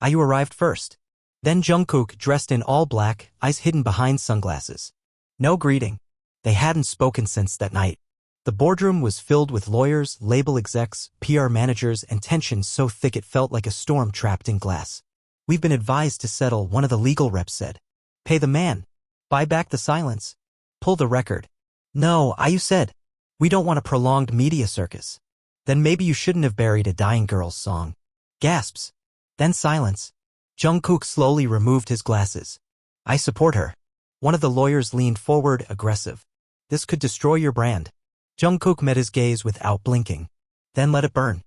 IU arrived first. Then Jungkook, dressed in all black, eyes hidden behind sunglasses. No greeting. They hadn't spoken since that night. The boardroom was filled with lawyers, label execs, PR managers, and tension so thick it felt like a storm trapped in glass. We've been advised to settle, one of the legal reps said. Pay the man. Buy back the silence. Pull the record. No, IU said. We don't want a prolonged media circus. Then maybe you shouldn't have buried a dying girl's song. Gasps. Then silence. Jungkook slowly removed his glasses. I support her. One of the lawyers leaned forward, aggressive. This could destroy your brand. Jungkook met his gaze without blinking. Then let it burn.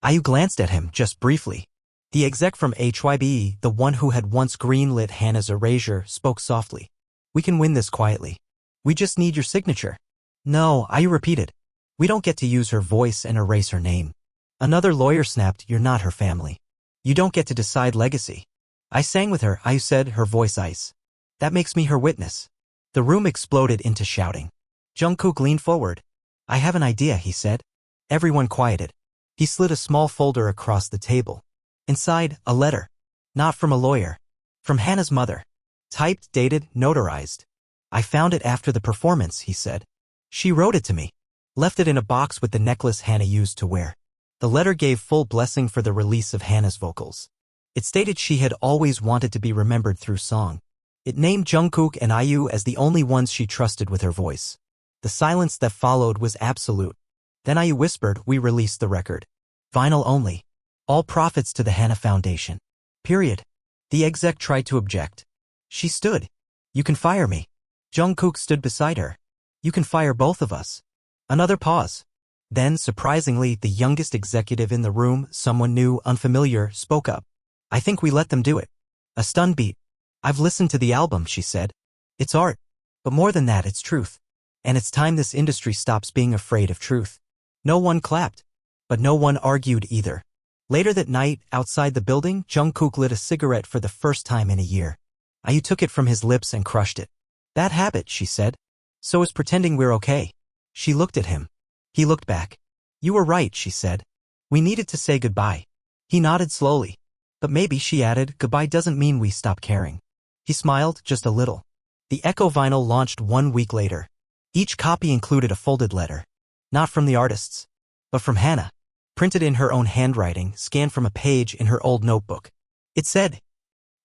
IU glanced at him, just briefly. The exec from HYB, the one who had once greenlit Hannah's erasure, spoke softly. We can win this quietly. We just need your signature. No, IU repeated. We don't get to use her voice and erase her name. Another lawyer snapped, you're not her family. You don't get to decide legacy. I sang with her, IU said, her voice ice. That makes me her witness. The room exploded into shouting. Jungkook leaned forward. I have an idea, he said. Everyone quieted. He slid a small folder across the table. Inside, a letter. Not from a lawyer. From Hannah's mother. Typed, dated, notarized. I found it after the performance, he said. She wrote it to me. Left it in a box with the necklace Hannah used to wear. The letter gave full blessing for the release of Hannah's vocals. It stated she had always wanted to be remembered through song. It named Jungkook and IU as the only ones she trusted with her voice. The silence that followed was absolute. Then IU whispered, "We released the record. Vinyl only. All profits to the Hana Foundation. Period." The exec tried to object. She stood. "You can fire me." Jungkook stood beside her. "You can fire both of us." Another pause. Then, surprisingly, the youngest executive in the room, someone new, unfamiliar, spoke up. "I think we let them do it." A stun beat. "I've listened to the album," she said. "It's art. But more than that, it's truth. And it's time this industry stops being afraid of truth." No one clapped. But no one argued either. Later that night, outside the building, Jungkook lit a cigarette for the first time in a year. IU took it from his lips and crushed it. "Bad habit," she said. "So is pretending we're okay." She looked at him. He looked back. "You were right," she said. "We needed to say goodbye." He nodded slowly. "But maybe," she added, "goodbye doesn't mean we stop caring." He smiled, just a little. The Echo vinyl launched 1 week later. Each copy included a folded letter. Not from the artists, but from Hana. Printed in her own handwriting, scanned from a page in her old notebook. It said,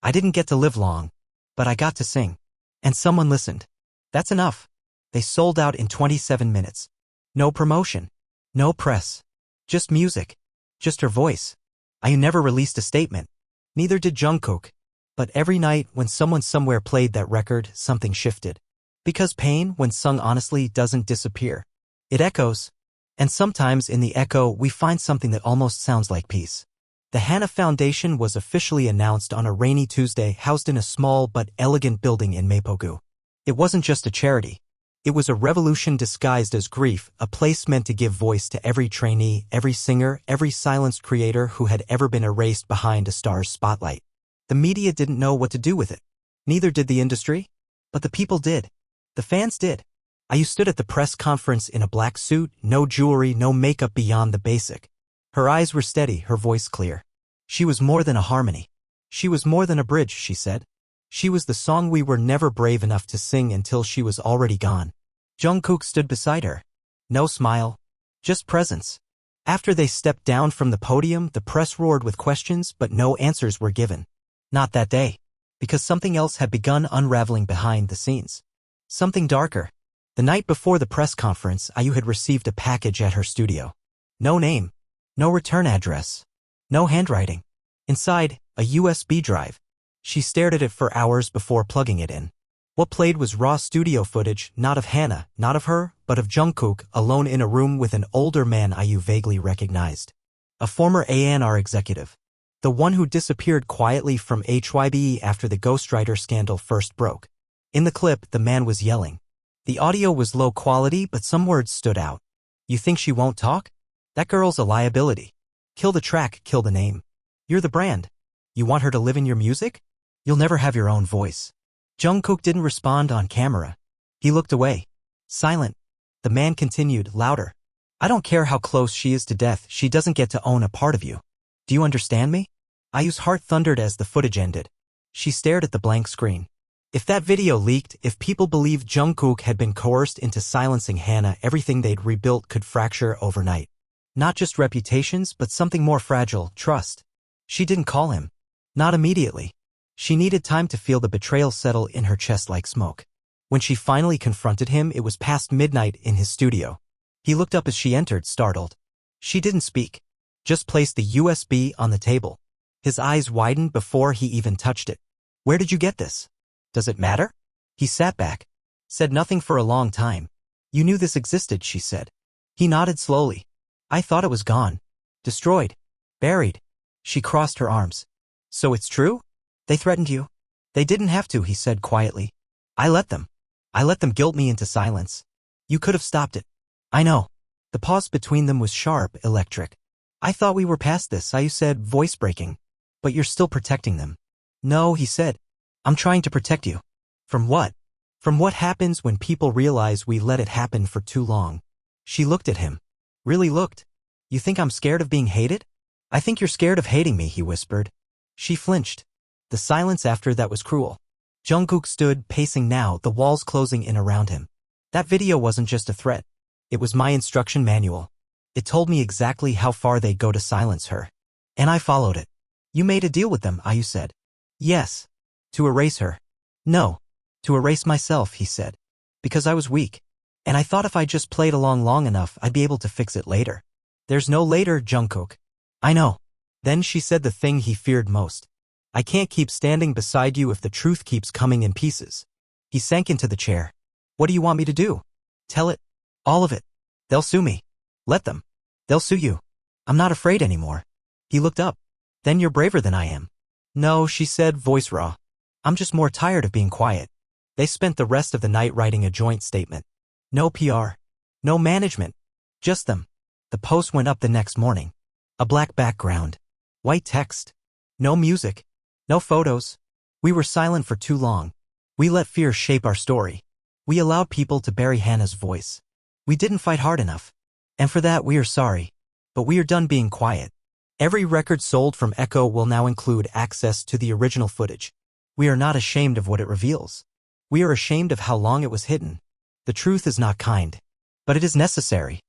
"I didn't get to live long, but I got to sing. And someone listened. That's enough." They sold out in 27 minutes. No promotion. No press. Just music. Just her voice. IU never released a statement. Neither did Jungkook. But every night, when someone somewhere played that record, something shifted. Because pain, when sung honestly, doesn't disappear. It echoes. And sometimes in the echo, we find something that almost sounds like peace. The Hana Foundation was officially announced on a rainy Tuesday, housed in a small but elegant building in Mapogu. It wasn't just a charity. It was a revolution disguised as grief, a place meant to give voice to every trainee, every singer, every silenced creator who had ever been erased behind a star's spotlight. The media didn't know what to do with it. Neither did the industry. But the people did. The fans did. IU stood at the press conference in a black suit, no jewelry, no makeup beyond the basic. Her eyes were steady, her voice clear. She was more than a harmony. She was more than a bridge, she said. She was the song we were never brave enough to sing until she was already gone. Jungkook stood beside her. No smile. Just presence. After they stepped down from the podium, the press roared with questions, but no answers were given. Not that day. Because something else had begun unraveling behind the scenes. Something darker. The night before the press conference, IU had received a package at her studio. No name. No return address. No handwriting. Inside, a USB drive. She stared at it for hours before plugging it in. What played was raw studio footage, not of Hana, not of her, but of Jungkook, alone in a room with an older man IU vaguely recognized. A former A&R executive. The one who disappeared quietly from HYBE after the ghostwriter scandal first broke. In the clip, the man was yelling. The audio was low quality, but some words stood out. "You think she won't talk? That girl's a liability. Kill the track, kill the name. You're the brand. You want her to live in your music? You'll never have your own voice." Jungkook didn't respond on camera. He looked away. Silent. The man continued, louder. "I don't care how close she is to death, she doesn't get to own a part of you. Do you understand me?" IU's heart thundered as the footage ended. She stared at the blank screen. If that video leaked, if people believed Jungkook had been coerced into silencing Hana, everything they'd rebuilt could fracture overnight. Not just reputations, but something more fragile, trust. She didn't call him. Not immediately. She needed time to feel the betrayal settle in her chest like smoke. When she finally confronted him, it was past midnight in his studio. He looked up as she entered, startled. She didn't speak. Just placed the USB on the table. His eyes widened before he even touched it. "Where did you get this? Does it matter?" He sat back. Said nothing for a long time. "You knew this existed," she said. He nodded slowly. "I thought it was gone. Destroyed. Buried." She crossed her arms. "So it's true? They threatened you?" "They didn't have to," he said quietly. I let them. I let them guilt me into silence. You could have stopped it." "I know." The pause between them was sharp, electric. "I thought we were past this," I said, voice breaking. "But you're still protecting them." "No," he said. "I'm trying to protect you." "From what?" "From what happens when people realize we let it happen for too long." She looked at him. Really looked. "You think I'm scared of being hated?" "I think you're scared of hating me," he whispered. She flinched. The silence after that was cruel. Jungkook stood, pacing now, the walls closing in around him. That video wasn't just a threat. It was my instruction manual. It told me exactly how far they'd go to silence her. And I followed it. "You made a deal with them," Ayu said. "Yes. To erase her." No. To erase myself, he said. Because I was weak. And I thought if I just played along long enough, I'd be able to fix it later. There's no later, Jungkook. I know. Then she said the thing he feared most. I can't keep standing beside you if the truth keeps coming in pieces. He sank into the chair. What do you want me to do? Tell it. All of it. They'll sue me. Let them. They'll sue you. I'm not afraid anymore. He looked up. Then you're braver than I am. No, she said, voice raw. I'm just more tired of being quiet. They spent the rest of the night writing a joint statement. No PR. No management. Just them. The post went up the next morning. A black background. White text. No music. No photos. We were silent for too long. We let fear shape our story. We allowed people to bury Hannah's voice. We didn't fight hard enough. And for that we are sorry. But we are done being quiet. Every record sold from Echo will now include access to the original footage. We are not ashamed of what it reveals. We are ashamed of how long it was hidden. The truth is not kind. But it is necessary.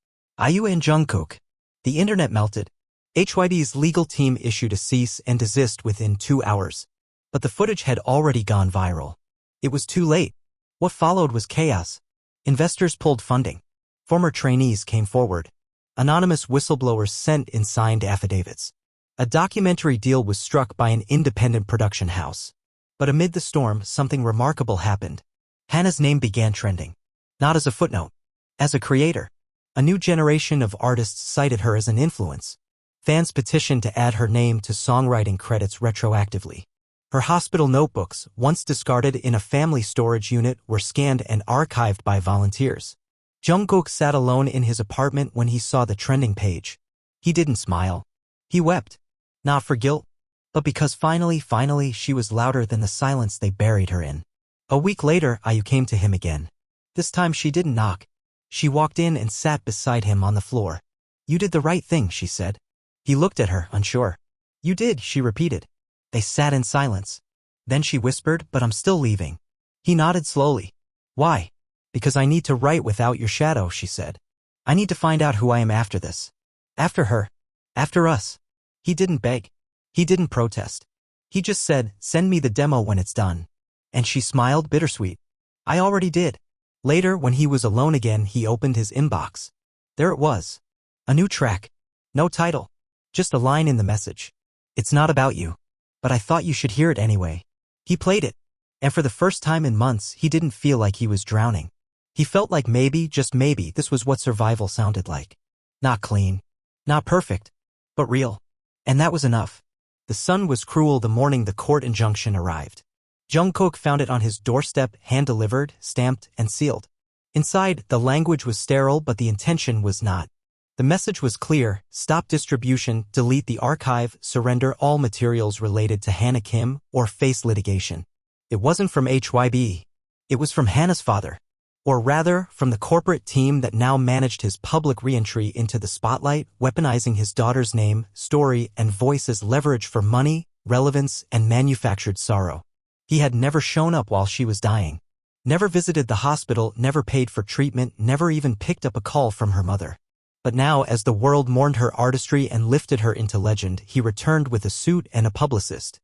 IU and Jungkook. The internet melted. HYD's legal team issued a cease and desist within 2 hours. But the footage had already gone viral. It was too late. What followed was chaos. Investors pulled funding. Former trainees came forward. Anonymous whistleblowers sent in signed affidavits. A documentary deal was struck by an independent production house. But amid the storm, something remarkable happened. Hannah's name began trending. Not as a footnote. As a creator. A new generation of artists cited her as an influence. Fans petitioned to add her name to songwriting credits retroactively. Her hospital notebooks, once discarded in a family storage unit, were scanned and archived by volunteers. Jungkook sat alone in his apartment when he saw the trending page. He didn't smile. He wept. Not for guilt, but because finally she was louder than the silence they buried her in. A week later, IU came to him again. This time she didn't knock. She walked in and sat beside him on the floor. You did the right thing, she said. He looked at her, unsure. You did, she repeated. They sat in silence. Then she whispered, but I'm still leaving. He nodded slowly. Why? Because I need to write without your shadow, she said. I need to find out who I am after this. After her. After us. He didn't beg. He didn't protest. He just said, send me the demo when it's done. And she smiled, bittersweet. I already did. Later, when he was alone again, he opened his inbox. There it was. A new track. No title. Just a line in the message. It's not about you. But I thought you should hear it anyway. He played it. And for the first time in months, he didn't feel like he was drowning. He felt like maybe, just maybe, this was what survival sounded like. Not clean. Not perfect. But real. And that was enough. The sun was cruel the morning the court injunction arrived. Jungkook found it on his doorstep, hand-delivered, stamped, and sealed. Inside, the language was sterile, but the intention was not. The message was clear: stop distribution, delete the archive, surrender all materials related to Hannah Kim, or face litigation. It wasn't from HYB. It was from Hannah's father. Or rather, from the corporate team that now managed his public re-entry into the spotlight, weaponizing his daughter's name, story, and voice as leverage for money, relevance, and manufactured sorrow. He had never shown up while she was dying. Never visited the hospital, never paid for treatment, never even picked up a call from her mother. But now, as the world mourned her artistry and lifted her into legend, he returned with a suit and a publicist.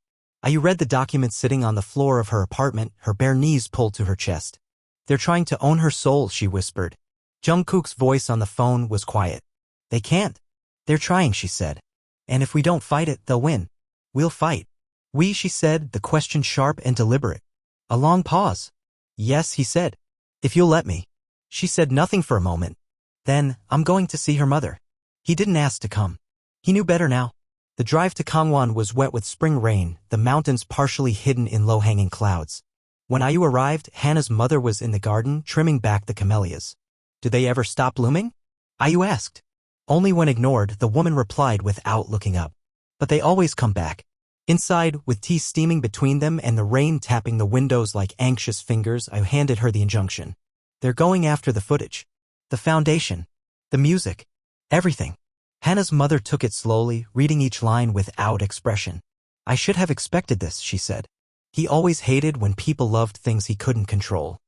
IU read the document sitting on the floor of her apartment, her bare knees pulled to her chest. They're trying to own her soul, she whispered. Jungkook's voice on the phone was quiet. They can't. They're trying, she said. And if we don't fight it, they'll win. We'll fight. We, she said, the question sharp and deliberate. A long pause. Yes, he said. If you'll let me. She said nothing for a moment. Then, I'm going to see her mother. He didn't ask to come. He knew better now. The drive to Gangwon was wet with spring rain, the mountains partially hidden in low-hanging clouds. When IU arrived, Hannah's mother was in the garden, trimming back the camellias. Do they ever stop blooming? IU asked. Only when ignored, the woman replied without looking up. But they always come back. Inside, with tea steaming between them and the rain tapping the windows like anxious fingers, I handed her the injunction. They're going after the footage. The foundation. The music. Everything. Hannah's mother took it slowly, reading each line without expression. I should have expected this, she said. He always hated when people loved things he couldn't control.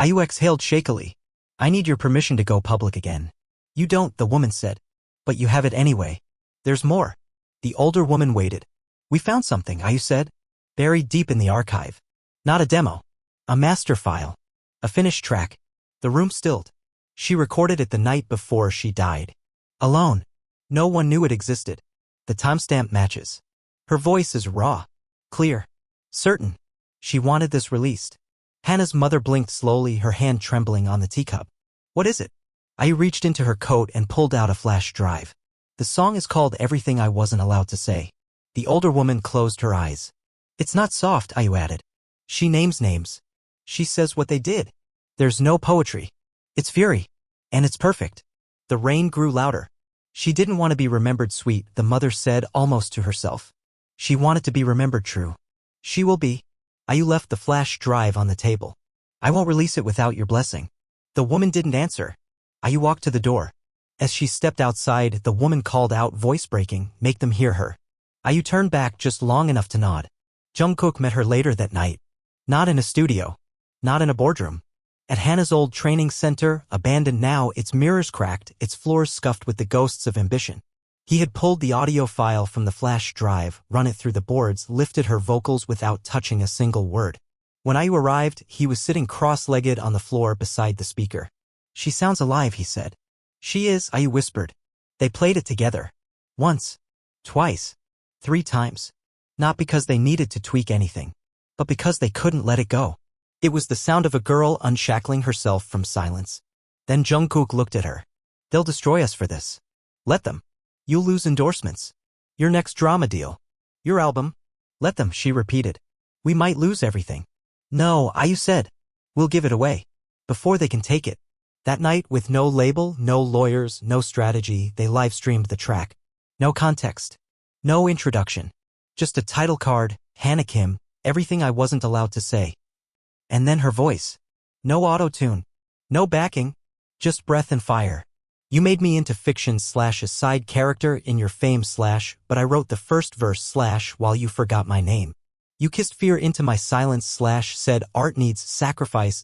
IU exhaled shakily. I need your permission to go public again. You don't, the woman said. But you have it anyway. There's more. The older woman waited. We found something, IU said. Buried deep in the archive. Not a demo. A master file. A finished track. The room stilled. She recorded it the night before she died. Alone. No one knew it existed. The timestamp matches. Her voice is raw. Clear. Certain. She wanted this released. Hannah's mother blinked slowly, her hand trembling on the teacup. What is it? I reached into her coat and pulled out a flash drive. The song is called Everything I Wasn't Allowed to Say. The older woman closed her eyes. It's not soft, Ayu added. She names names. She says what they did. There's no poetry. It's fury. And it's perfect. The rain grew louder. She didn't want to be remembered sweet, the mother said almost to herself. She wanted to be remembered true. She will be. Ayu left the flash drive on the table. I won't release it without your blessing. The woman didn't answer. Ayu walked to the door. As she stepped outside, the woman called out, voice breaking, make them hear her. Ayu turned back just long enough to nod. Jungkook met her later that night. Not in a studio. Not in a boardroom. At Hannah's old training center, abandoned now, its mirrors cracked, its floors scuffed with the ghosts of ambition. He had pulled the audio file from the flash drive, run it through the boards, lifted her vocals without touching a single word. When Ayu arrived, he was sitting cross-legged on the floor beside the speaker. She sounds alive, he said. She is, Ayu whispered. They played it together. Once. Twice. 3 times. Not because they needed to tweak anything, but because they couldn't let it go. It was the sound of a girl unshackling herself from silence. Then Jungkook looked at her. They'll destroy us for this. Let them. You'll lose endorsements. Your next drama deal. Your album. Let them, she repeated. We might lose everything. No, Ayu said. We'll give it away. Before they can take it. That night, with no label, no lawyers, no strategy, they live-streamed the track. No context. No introduction. Just a title card, Hannah Kim, Everything I Wasn't Allowed to Say. And then her voice. No auto-tune. No backing. Just breath and fire. You made me into fiction / a side character in your fame / but I wrote the first verse / while you forgot my name. You kissed fear into my silence / said art needs sacrifice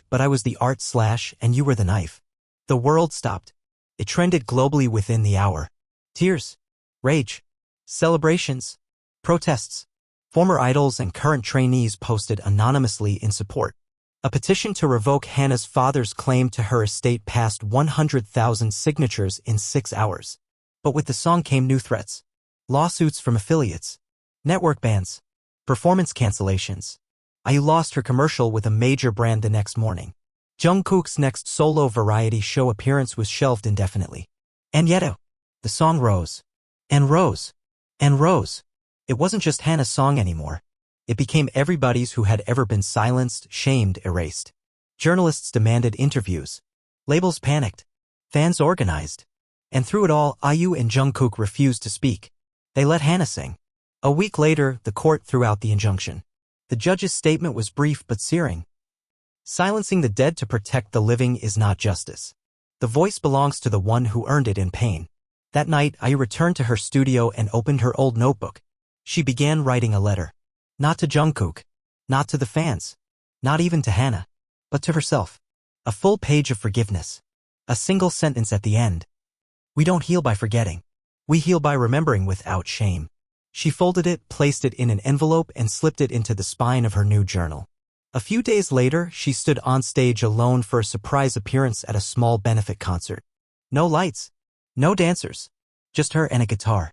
/ but I was the art / and you were the knife. The world stopped. It trended globally within the hour. Tears. Rage. Celebrations. Protests. Former idols and current trainees posted anonymously in support. A petition to revoke Hannah's father's claim to her estate passed 100,000 signatures in 6 hours. But with the song came new threats. Lawsuits from affiliates. Network bans. Performance cancellations. Ayu lost her commercial with a major brand the next morning. Jungkook's next solo variety show appearance was shelved indefinitely. And yet, the song rose. And rose. And rose. It wasn't just Hannah's song anymore. It became everybody's who had ever been silenced, shamed, erased. Journalists demanded interviews. Labels panicked. Fans organized. And through it all, Ayu and Jungkook refused to speak. They let Hannah sing. A week later, the court threw out the injunction. The judge's statement was brief but searing. Silencing the dead to protect the living is not justice. The voice belongs to the one who earned it in pain. That night, Ayu returned to her studio and opened her old notebook. She began writing a letter. Not to Jungkook. Not to the fans. Not even to Hannah. But to herself. A full page of forgiveness. A single sentence at the end. We don't heal by forgetting. We heal by remembering without shame. She folded it, placed it in an envelope, and slipped it into the spine of her new journal. A few days later, she stood on stage alone for a surprise appearance at a small benefit concert. No lights. No dancers. Just her and a guitar.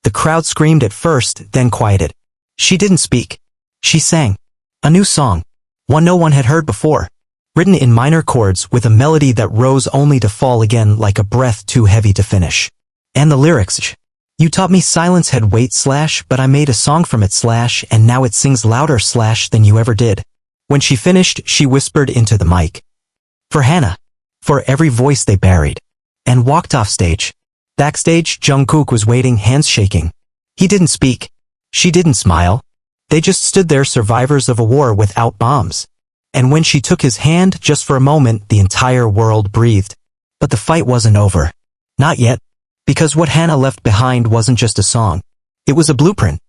The crowd screamed at first, then quieted. She didn't speak. She sang. A new song. One no one had heard before. Written in minor chords with a melody that rose only to fall again like a breath too heavy to finish. And the lyrics. You taught me silence had weight / but I made a song from it / and now it sings louder / than you ever did. When she finished, she whispered into the mic. For Hannah. For every voice they buried. And walked off stage. Backstage, Jungkook was waiting, hands shaking. He didn't speak. She didn't smile. They just stood there, survivors of a war without bombs. And when she took his hand, just for a moment, the entire world breathed. But the fight wasn't over. Not yet. Because what Hannah left behind wasn't just a song. It was a blueprint.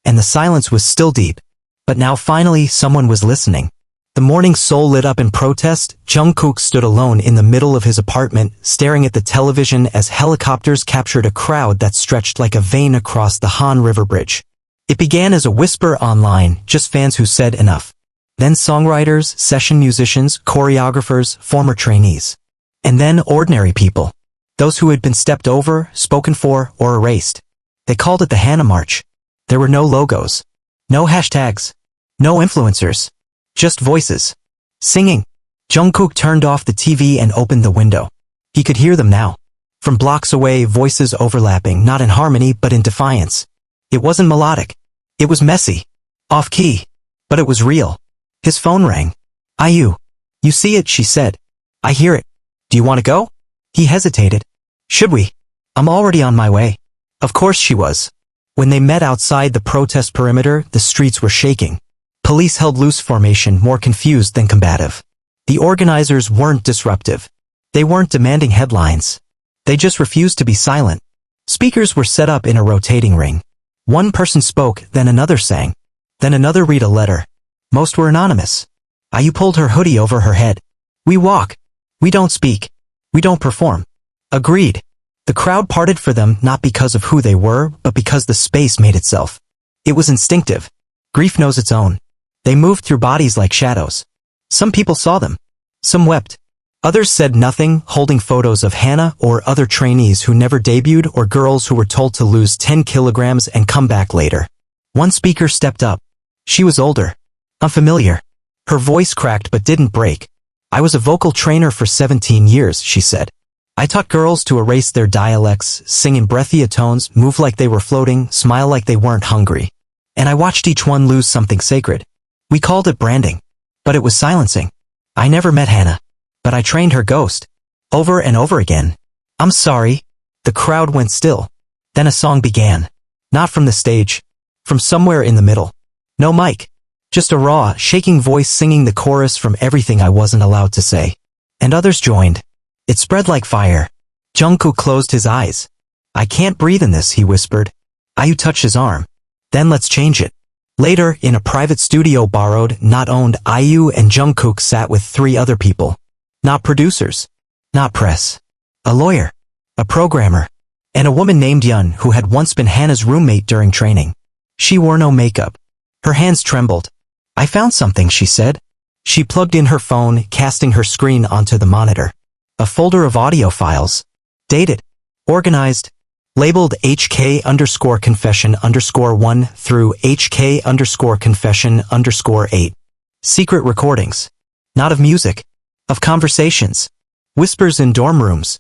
And the silence was still deep. But now finally, someone was listening. The morning soul lit up in protest. Jungkook stood alone in the middle of his apartment, staring at the television as helicopters captured a crowd that stretched like a vein across the Han River Bridge. It began as a whisper online, just fans who said enough. Then songwriters, session musicians, choreographers, former trainees. And then ordinary people. Those who had been stepped over, spoken for, or erased. They called it the Hana March. There were no logos. No hashtags. No influencers. Just voices. Singing. Jungkook turned off the TV and opened the window. He could hear them now. From blocks away, voices overlapping, not in harmony but in defiance. It wasn't melodic. It was messy. Off-key. But it was real. His phone rang. "IU. You see it," she said. "I hear it. Do you want to go?" He hesitated. "Should we? I'm already on my way." Of course she was. When they met outside the protest perimeter, the streets were shaking. Police held loose formation, more confused than combative. The organizers weren't disruptive. They weren't demanding headlines. They just refused to be silent. Speakers were set up in a rotating ring. One person spoke, then another sang. Then another read a letter. Most were anonymous. IU pulled her hoodie over her head. "We walk. We don't speak. We don't perform." Agreed. The crowd parted for them not because of who they were, but because the space made itself. It was instinctive. Grief knows its own. They moved through bodies like shadows. Some people saw them. Some wept. Others said nothing, holding photos of Hannah or other trainees who never debuted or girls who were told to lose 10 kilograms and come back later. One speaker stepped up. She was older. Unfamiliar. Her voice cracked but didn't break. "I was a vocal trainer for 17 years, she said. I taught girls to erase their dialects, sing in breathier tones, move like they were floating, smile like they weren't hungry. And I watched each one lose something sacred. We called it branding. But it was silencing. I never met Hannah. But I trained her ghost. Over and over again. I'm sorry." The crowd went still. Then a song began. Not from the stage. From somewhere in the middle. No mic. Just a raw, shaking voice singing the chorus from everything I wasn't allowed to say. And others joined. It spread like fire. Jungkook closed his eyes. "I can't breathe in this," he whispered. IU touched his arm. "Then let's change it." Later, in a private studio borrowed, not owned, IU and Jungkook sat with 3 other people. Not producers. Not press. A lawyer. A programmer. And a woman named Jeon who had once been Hannah's roommate during training. She wore no makeup. Her hands trembled. "I found something," she said. She plugged in her phone, casting her screen onto the monitor. A folder of audio files. Dated. Organized. Labeled HK_confession_1 through HK_confession_8. Secret recordings. Not of music. Of conversations. Whispers in dorm rooms.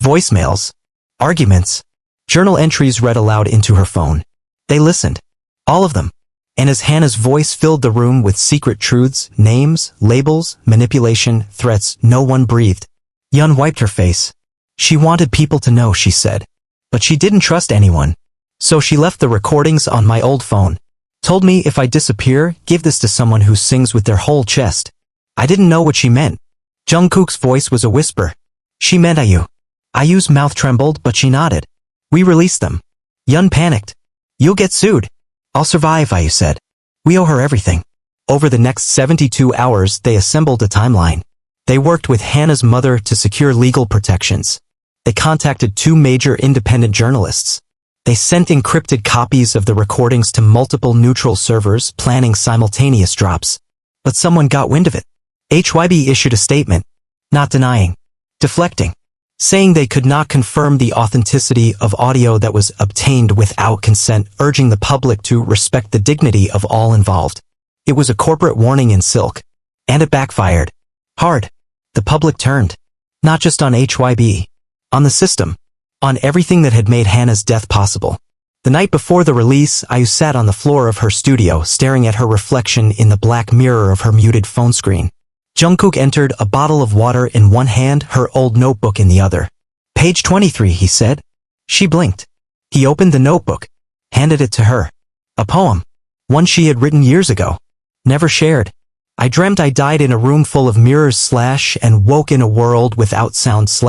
Voicemails. Arguments. Journal entries read aloud into her phone. They listened. All of them. And as Hannah's voice filled the room with secret truths, names, labels, manipulation, threats, no one breathed. Yeon wiped her face. She wanted people to know, she said. But she didn't trust anyone. So she left the recordings on my old phone. Told me if I disappear, give this to someone who sings with their whole chest. I didn't know what she meant. Jungkook's voice was a whisper. She meant IU. IU's mouth trembled, but she nodded. We released them. Yeon panicked. You'll get sued. I'll survive, IU said. We owe her everything. Over the next 72 hours, they assembled a timeline. They worked with Hannah's mother to secure legal protections. They contacted 2 major independent journalists. They sent encrypted copies of the recordings to multiple neutral servers, planning simultaneous drops. But someone got wind of it. HYB issued a statement, not denying, deflecting, saying they could not confirm the authenticity of audio that was obtained without consent, urging the public to respect the dignity of all involved. It was a corporate warning in silk. And it backfired. Hard. The public turned. Not just on HYB. On the system. On everything that had made Hannah's death possible. The night before the release, IU sat on the floor of her studio, staring at her reflection in the black mirror of her muted phone screen. Jungkook entered, a bottle of water in one hand, her old notebook in the other. Page 23, he said. She blinked. He opened the notebook. Handed it to her. A poem. One she had written years ago. Never shared. I dreamt I died in a room full of mirrors / and woke in a world without sound /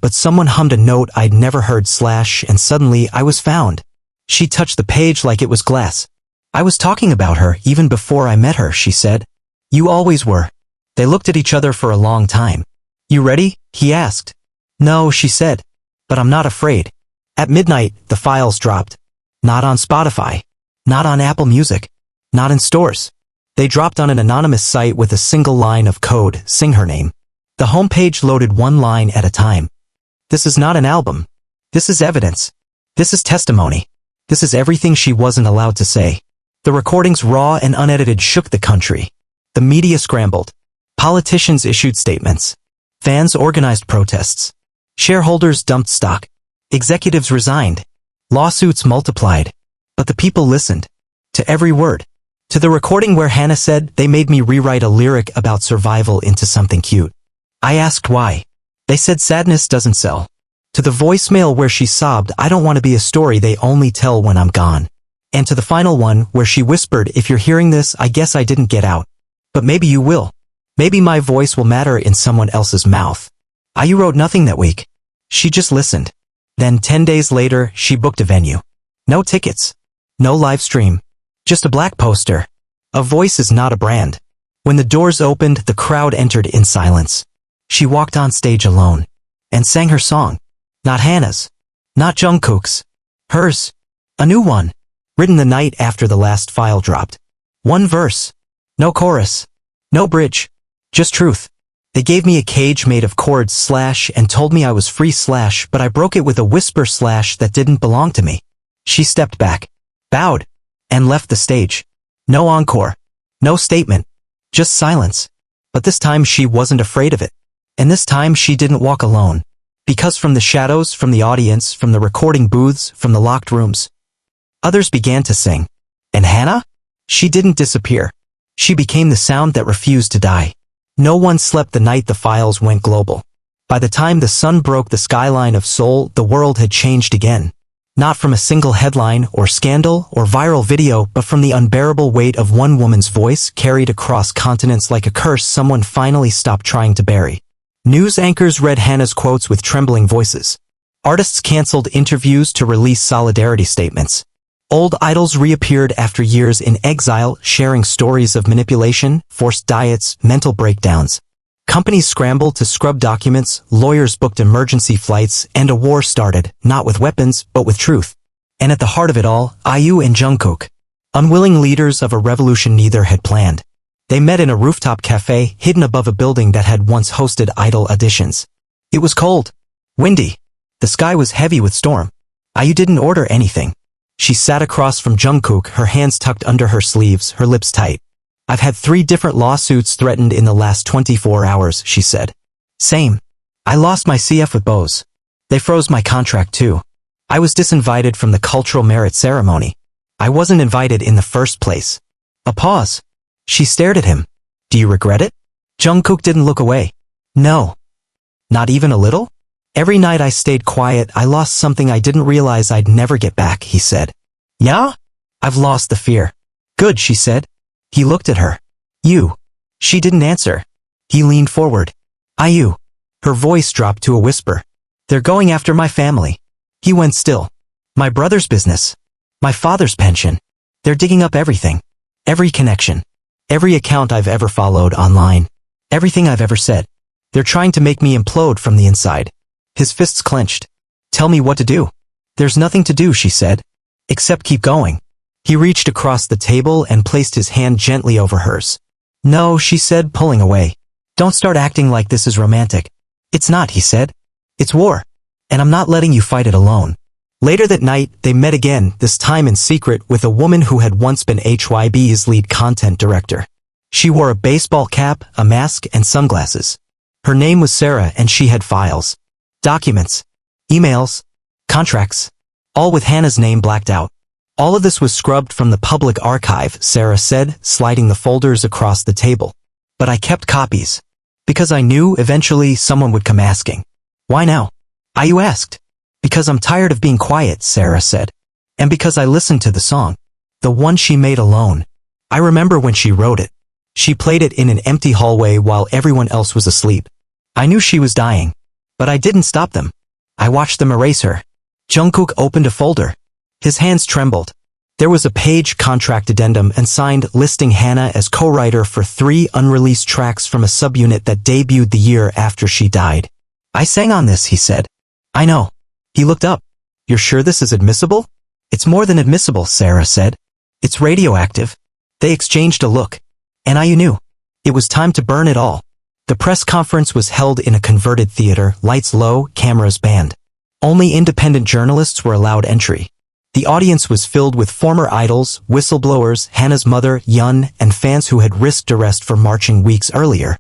but someone hummed a note I'd never heard / and suddenly I was found. She touched the page like it was glass. I was talking about her even before I met her, she said. You always were. They looked at each other for a long time. You ready? He asked. No, she said. But I'm not afraid. At midnight, the files dropped. Not on Spotify. Not on Apple Music. Not in stores. They dropped on an anonymous site with a single line of code, sing her name. The homepage loaded one line at a time. This is not an album. This is evidence. This is testimony. This is everything she wasn't allowed to say. The recordings, raw and unedited, shook the country. The media scrambled. Politicians issued statements. Fans organized protests. Shareholders dumped stock. Executives resigned. Lawsuits multiplied. But the people listened. To every word. To the recording where Hannah said, "They made me rewrite a lyric about survival into something cute." I asked why. They said sadness doesn't sell. To the voicemail where she sobbed, "I don't want to be a story they only tell when I'm gone." And to the final one where she whispered, "If you're hearing this, I guess I didn't get out. But maybe you will. Maybe my voice will matter in someone else's mouth." IU wrote nothing that week. She just listened. Then 10 days later, she booked a venue. No tickets. No live stream. Just a black poster. A voice is not a brand. When the doors opened, the crowd entered in silence. She walked on stage alone. And sang her song. Not Hannah's. Not Jungkook's. Hers. A new one. Written the night after the last file dropped. One verse. No chorus. No bridge. Just truth. They gave me a cage made of cords slash and told me I was free slash, but I broke it with a whisper slash that didn't belong to me. She stepped back. Bowed. And left the stage. No encore. No statement. Just silence. But this time she wasn't afraid of it. And this time she didn't walk alone. Because from the shadows, from the audience, from the recording booths, from the locked rooms, others began to sing. And Hannah? She didn't disappear. She became the sound that refused to die. No one slept the night the files went global. By the time the sun broke the skyline of Seoul, the world had changed again. Not from a single headline or scandal or viral video, but from the unbearable weight of one woman's voice carried across continents like a curse someone finally stopped trying to bury. News anchors read Hannah's quotes with trembling voices. Artists canceled interviews to release solidarity statements. Old idols reappeared after years in exile, sharing stories of manipulation, forced diets, mental breakdowns. Companies scrambled to scrub documents, lawyers booked emergency flights, and a war started, not with weapons, but with truth. And at the heart of it all, IU and Jungkook. Unwilling leaders of a revolution neither had planned. They met in a rooftop cafe hidden above a building that had once hosted idol auditions. It was cold. Windy. The sky was heavy with storm. IU didn't order anything. She sat across from Jungkook, her hands tucked under her sleeves, her lips tight. "I've had 3 different lawsuits threatened in the last 24 hours, she said. "Same. I lost my CF with Bose. They froze my contract too. I was disinvited from the cultural merit ceremony. I wasn't invited in the first place." A pause. She stared at him. "Do you regret it?" Jungkook didn't look away. "No. Not even a little?" "Every night I stayed quiet, I lost something I didn't realize I'd never get back," he said. "Yeah? I've lost the fear." "Good," she said. He looked at her. "You." She didn't answer. He leaned forward. "IU." Her voice dropped to a whisper. "They're going after my family." He went still. "My brother's business. My father's pension. They're digging up everything. Every connection. Every account I've ever followed online. Everything I've ever said. They're trying to make me implode from the inside." His fists clenched. "Tell me what to do." "There's nothing to do," she said. "Except keep going." He reached across the table and placed his hand gently over hers. "No," she said, pulling away. "Don't start acting like this is romantic." "It's not," he said. "It's war. And I'm not letting you fight it alone." Later that night, they met again, this time in secret, with a woman who had once been HYB's lead content director. She wore a baseball cap, a mask, and sunglasses. Her name was Sarah, and she had files. Documents. Emails. Contracts. All with Hannah's name blacked out. "All of this was scrubbed from the public archive," Sarah said, sliding the folders across the table. "But I kept copies. Because I knew eventually someone would come asking." "Why now?" IU asked. "Because I'm tired of being quiet," Sarah said. "And because I listened to the song. The one she made alone. I remember when she wrote it. She played it in an empty hallway while everyone else was asleep. I knew she was dying. But I didn't stop them. I watched them erase her." Jungkook opened a folder. His hands trembled. There was a page contract addendum and signed listing Hannah as co-writer for 3 unreleased tracks from a subunit that debuted the year after she died. "I sang on this," he said. "I know." He looked up. "You're sure this is admissible?" "It's more than admissible," Sarah said. "It's radioactive." They exchanged a look. And IU knew. It was time to burn it all. The press conference was held in a converted theater, lights low, cameras banned. Only independent journalists were allowed entry. The audience was filled with former idols, whistleblowers, Hana's mother, Jeon, and fans who had risked arrest for marching weeks earlier.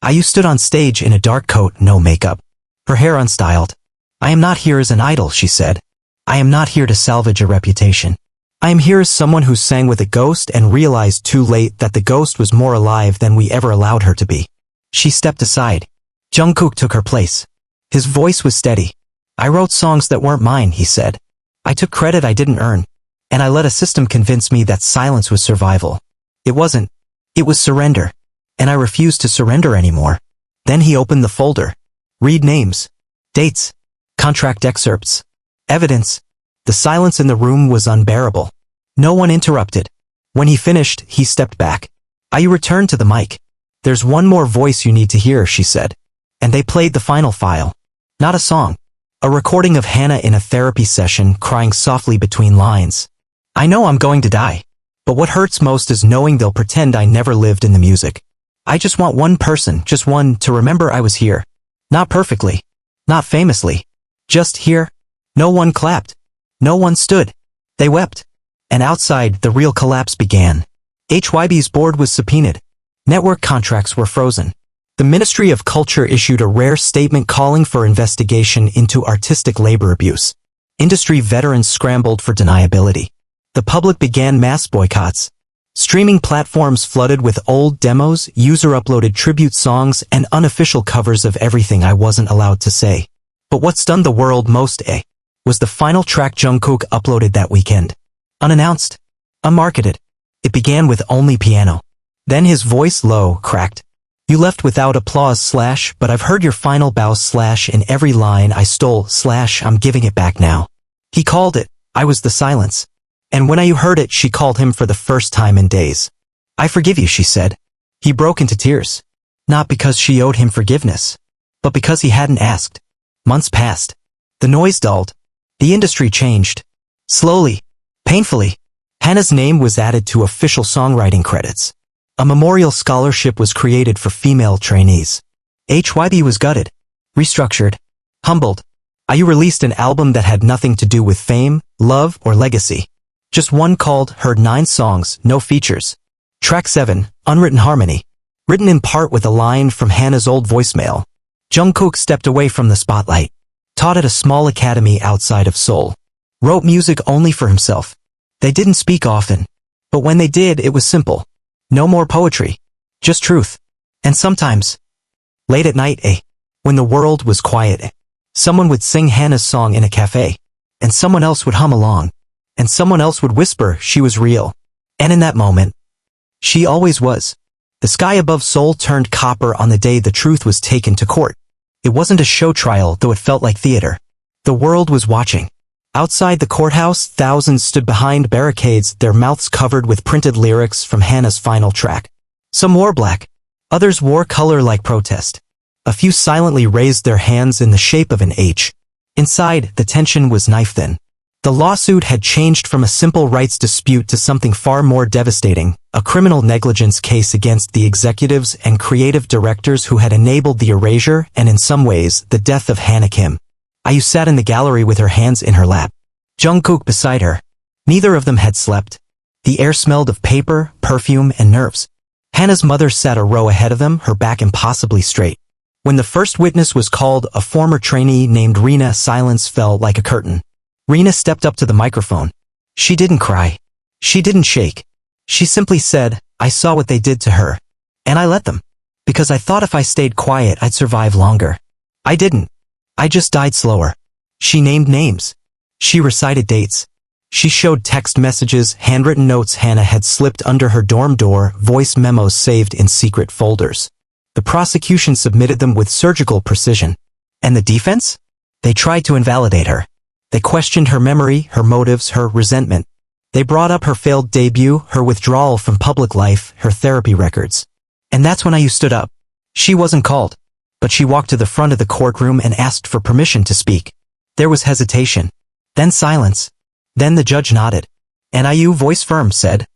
IU stood on stage in a dark coat, no makeup. Her hair unstyled. "I am not here as an idol," she said. "I am not here to salvage a reputation. I am here as someone who sang with a ghost and realized too late that the ghost was more alive than we ever allowed her to be." She stepped aside. Jungkook took her place. His voice was steady. "I wrote songs that weren't mine," he said. "I took credit I didn't earn. And I let a system convince me that silence was survival. It wasn't. It was surrender. And I refused to surrender anymore." Then he opened the folder. "Read names. Dates. Contract excerpts. Evidence." The silence in the room was unbearable. No one interrupted. When he finished, he stepped back. IU returned to the mic. "There's one more voice you need to hear," she said. And they played the final file. Not a song. A recording of Hana in a therapy session, crying softly between lines. "I know I'm going to die. But what hurts most is knowing they'll pretend I never lived in the music. I just want one person, just one, to remember I was here. Not perfectly. Not famously. Just here." No one clapped. No one stood. They wept. And outside, the real collapse began. HYB's board was subpoenaed. Network contracts were frozen. The Ministry of Culture issued a rare statement calling for investigation into artistic labor abuse. Industry veterans scrambled for deniability. The public began mass boycotts. Streaming platforms flooded with old demos, user-uploaded tribute songs, and unofficial covers of everything I wasn't allowed to say. But what stunned the world most, was the final track Jungkook uploaded that weekend. Unannounced. Unmarketed. It began with only piano. Then his voice low, cracked. "You left without applause / but I've heard your final bow / in every line I stole / I'm giving it back now." He called it, "I was the silence." And when IU heard it, she called him for the first time in days. "I forgive you," she said. He broke into tears. Not because she owed him forgiveness, but because he hadn't asked. Months passed. The noise dulled. The industry changed. Slowly. Painfully. Hana's name was added to official songwriting credits. A memorial scholarship was created for female trainees. HYB was gutted. Restructured. Humbled. IU released an album that had nothing to do with fame, love, or legacy. Just one called Heard 9 songs, no features. Track 7, Unwritten Harmony. Written in part with a line from Hana's old voicemail. Jungkook stepped away from the spotlight. Taught at a small academy outside of Seoul. Wrote music only for himself. They didn't speak often. But when they did, it was simple. No more poetry. Just truth. And sometimes, late at night, when the world was quiet, someone would sing Hana's song in a cafe. And someone else would hum along. And someone else would whisper she was real. And in that moment, she always was. The sky above Seoul turned copper on the day the truth was taken to court. It wasn't a show trial, though it felt like theater. The world was watching. Outside the courthouse, thousands stood behind barricades, their mouths covered with printed lyrics from Hana's final track. Some wore black. Others wore color like protest. A few silently raised their hands in the shape of an H. Inside, the tension was knife-thin. The lawsuit had changed from a simple rights dispute to something far more devastating, a criminal negligence case against the executives and creative directors who had enabled the erasure and, in some ways, the death of Hana Kim. IU sat in the gallery with her hands in her lap. Jungkook beside her. Neither of them had slept. The air smelled of paper, perfume, and nerves. Hana's mother sat a row ahead of them, her back impossibly straight. When the first witness was called, a former trainee named Rina, silence fell like a curtain. Rina stepped up to the microphone. She didn't cry. She didn't shake. She simply said, "I saw what they did to her. And I let them. Because I thought if I stayed quiet I'd survive longer. I didn't. I just died slower." She named names. She recited dates. She showed text messages, handwritten notes Hana had slipped under her dorm door, voice memos saved in secret folders. The prosecution submitted them with surgical precision. And the defense? They tried to invalidate her. They questioned her memory, her motives, her resentment. They brought up her failed debut, her withdrawal from public life, her therapy records. And that's when IU stood up. She wasn't called. But she walked to the front of the courtroom and asked for permission to speak. There was hesitation. Then silence. Then the judge nodded. And IU, voice firm, said,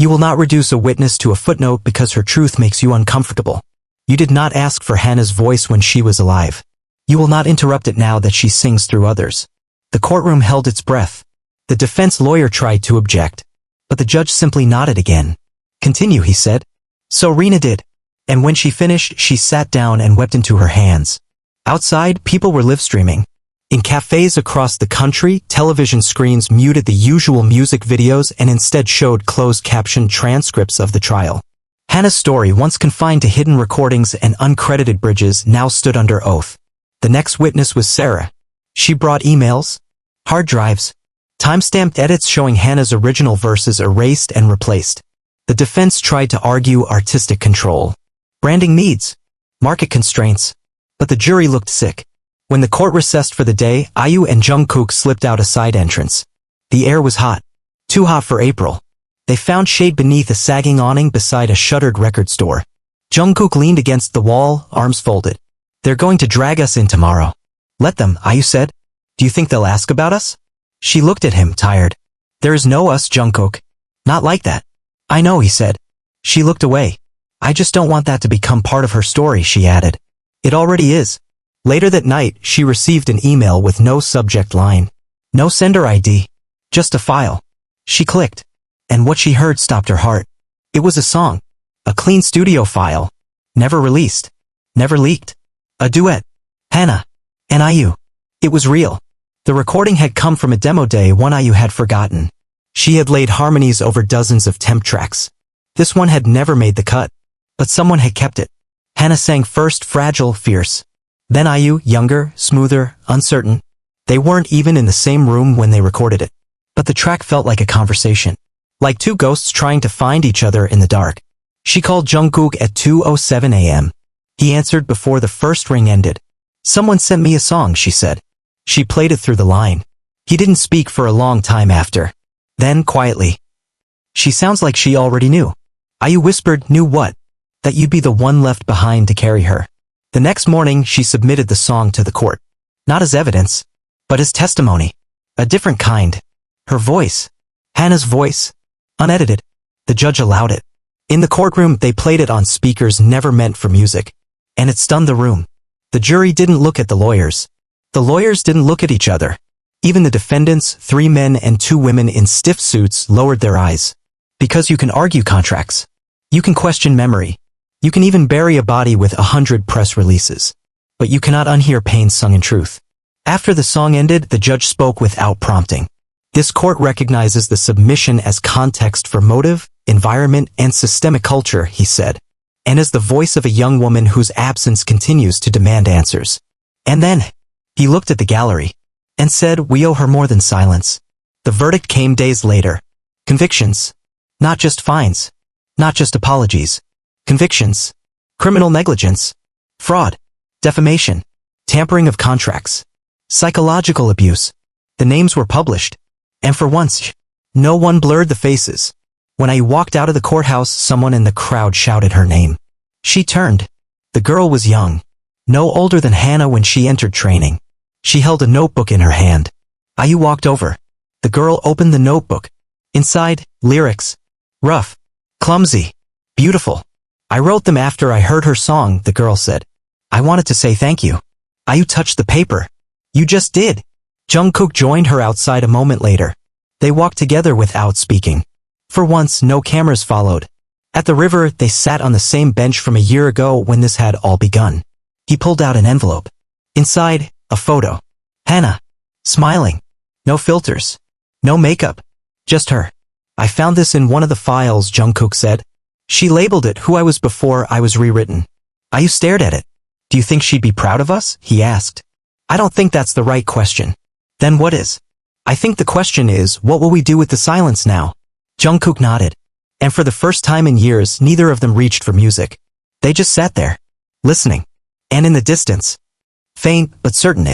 You will not reduce a witness to a footnote because her truth makes you uncomfortable. You did not ask for Hannah's voice when she was alive. You will not interrupt it now that she sings through others. The courtroom held its breath. The defense lawyer tried to object, but the judge simply nodded again. Continue, he said. So Rena did. And when she finished, she sat down and wept into her hands. Outside, people were live streaming. In cafes across the country, television screens muted the usual music videos and instead showed closed-captioned transcripts of the trial. Hannah's story, once confined to hidden recordings and uncredited bridges, now stood under oath. The next witness was Sarah. She brought emails, hard drives, timestamped edits showing Hannah's original verses erased and replaced. The defense tried to argue artistic control, branding needs, market constraints, but the jury looked sick. When the court recessed for the day, IU and Jungkook slipped out a side entrance. The air was hot. Too hot for April. They found shade beneath a sagging awning beside a shuttered record store. Jungkook leaned against the wall, arms folded. They're going to drag us in tomorrow. Let them, IU said. Do you think they'll ask about us? She looked at him, tired. There is no us, Jungkook. Not like that. I know, he said. She looked away. I just don't want that to become part of her story, she added. It already is. Later that night, she received an email with no subject line. No sender ID. Just a file. She clicked. And what she heard stopped her heart. It was a song. A clean studio file. Never released. Never leaked. A duet. Hannah. And IU. It was real. The recording had come from a demo day one IU had forgotten. She had laid harmonies over dozens of temp tracks. This one had never made the cut. But someone had kept it. Hannah sang first fragile, fierce. Then IU, younger, smoother, uncertain. They weren't even in the same room when they recorded it. But the track felt like a conversation. Like two ghosts trying to find each other in the dark. She called Jungkook at 2:07 a.m. He answered before the first ring ended. Someone sent me a song, she said. She played it through the line. He didn't speak for a long time after. Then, quietly. She sounds like she already knew. IU whispered, knew what? That you'd be the one left behind to carry her. The next morning, she submitted the song to the court. Not as evidence, but as testimony. A different kind. Her voice. Hannah's voice. Unedited. The judge allowed it. In the courtroom, they played it on speakers never meant for music. And it stunned the room. The jury didn't look at the lawyers. The lawyers didn't look at each other. Even the defendants, 3 men and 2 women in stiff suits, lowered their eyes. Because you can argue contracts. You can question memory. You can even bury a body with 100 press releases. But you cannot unhear pain sung in truth. After the song ended, the judge spoke without prompting. This court recognizes the submission as context for motive, environment, and systemic culture, he said. And as the voice of a young woman whose absence continues to demand answers. And then, he looked at the gallery. And said, we owe her more than silence. The verdict came days later. Convictions. Not just fines. Not just apologies. Convictions. Criminal negligence. Fraud. Defamation. Tampering of contracts. Psychological abuse. The names were published. And for once, no one blurred the faces. When I walked out of the courthouse, someone in the crowd shouted her name. She turned. The girl was young. No older than Hannah when she entered training. She held a notebook in her hand. IU walked over. The girl opened the notebook. Inside, lyrics. Rough. Clumsy. Beautiful. I wrote them after I heard her song, the girl said. I wanted to say thank you. IU touched the paper. You just did. Jungkook joined her outside a moment later. They walked together without speaking. For once, no cameras followed. At the river, they sat on the same bench from a year ago when this had all begun. He pulled out an envelope. Inside, a photo. Hannah. Smiling. No filters. No makeup. Just her. I found this in one of the files, Jungkook said. She labeled it who I was before I was rewritten. IU stared at it. Do you think she'd be proud of us? He asked. I don't think that's the right question. Then what is? I think the question is, what will we do with the silence now? Jungkook nodded. And for the first time in years, neither of them reached for music. They just sat there. Listening. And in the distance. Faint, but certain,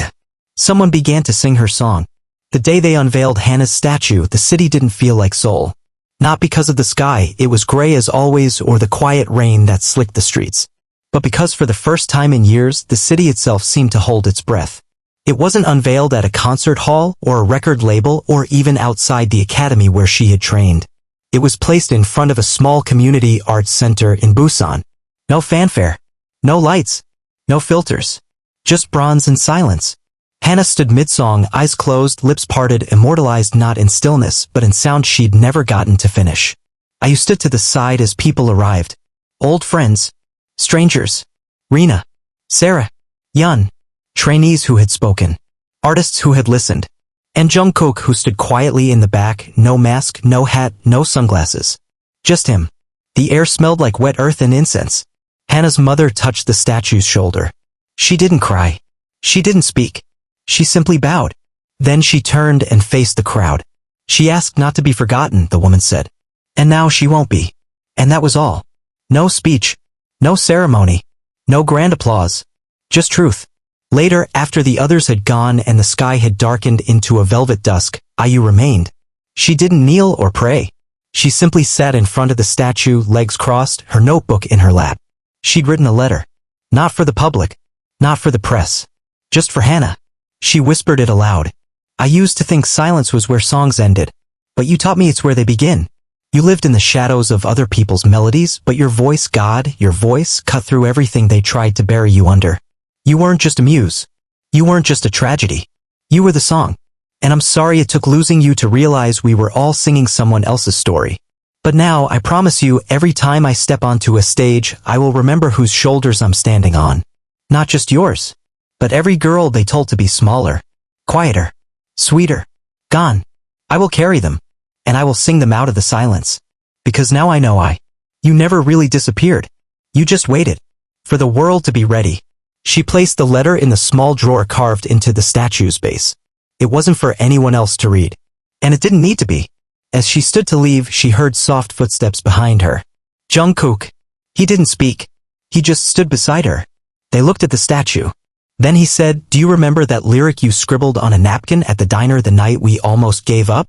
someone began to sing her song. The day they unveiled Hannah's statue, the city didn't feel like Seoul. Not because of the sky, it was gray as always, or the quiet rain that slicked the streets. But because for the first time in years, the city itself seemed to hold its breath. It wasn't unveiled at a concert hall, or a record label, or even outside the academy where she had trained. It was placed in front of a small community arts center in Busan. No fanfare. No lights. No filters. Just bronze and silence. Hannah stood mid-song, eyes closed, lips parted, immortalized not in stillness, but in sound she'd never gotten to finish. IU stood to the side as people arrived. Old friends. Strangers. Rina. Sarah. Yeon. Trainees who had spoken. Artists who had listened. And Jungkook who stood quietly in the back, no mask, no hat, no sunglasses. Just him. The air smelled like wet earth and incense. Hannah's mother touched the statue's shoulder. She didn't cry. She didn't speak. She simply bowed. Then she turned and faced the crowd. She asked not to be forgotten, the woman said. And now she won't be. And that was all. No speech. No ceremony. No grand applause. Just truth. Later, after the others had gone and the sky had darkened into a velvet dusk, IU remained. She didn't kneel or pray. She simply sat in front of the statue, legs crossed, her notebook in her lap. She'd written a letter. Not for the public. Not for the press. Just for Hannah. She whispered it aloud. I used to think silence was where songs ended. But you taught me it's where they begin. You lived in the shadows of other people's melodies, but your voice, God, your voice, cut through everything they tried to bury you under. You weren't just a muse. You weren't just a tragedy. You were the song. And I'm sorry it took losing you to realize we were all singing someone else's story. But now, I promise you, every time I step onto a stage, I will remember whose shoulders I'm standing on. Not just yours. But every girl they told to be smaller, quieter, sweeter, gone. I will carry them. And I will sing them out of the silence. Because now I know you never really disappeared. You just waited. For the world to be ready. She placed the letter in the small drawer carved into the statue's base. It wasn't for anyone else to read. And it didn't need to be. As she stood to leave, she heard soft footsteps behind her. Jungkook. He didn't speak. He just stood beside her. They looked at the statue. Then he said, "Do you remember that lyric you scribbled on a napkin at the diner the night we almost gave up?"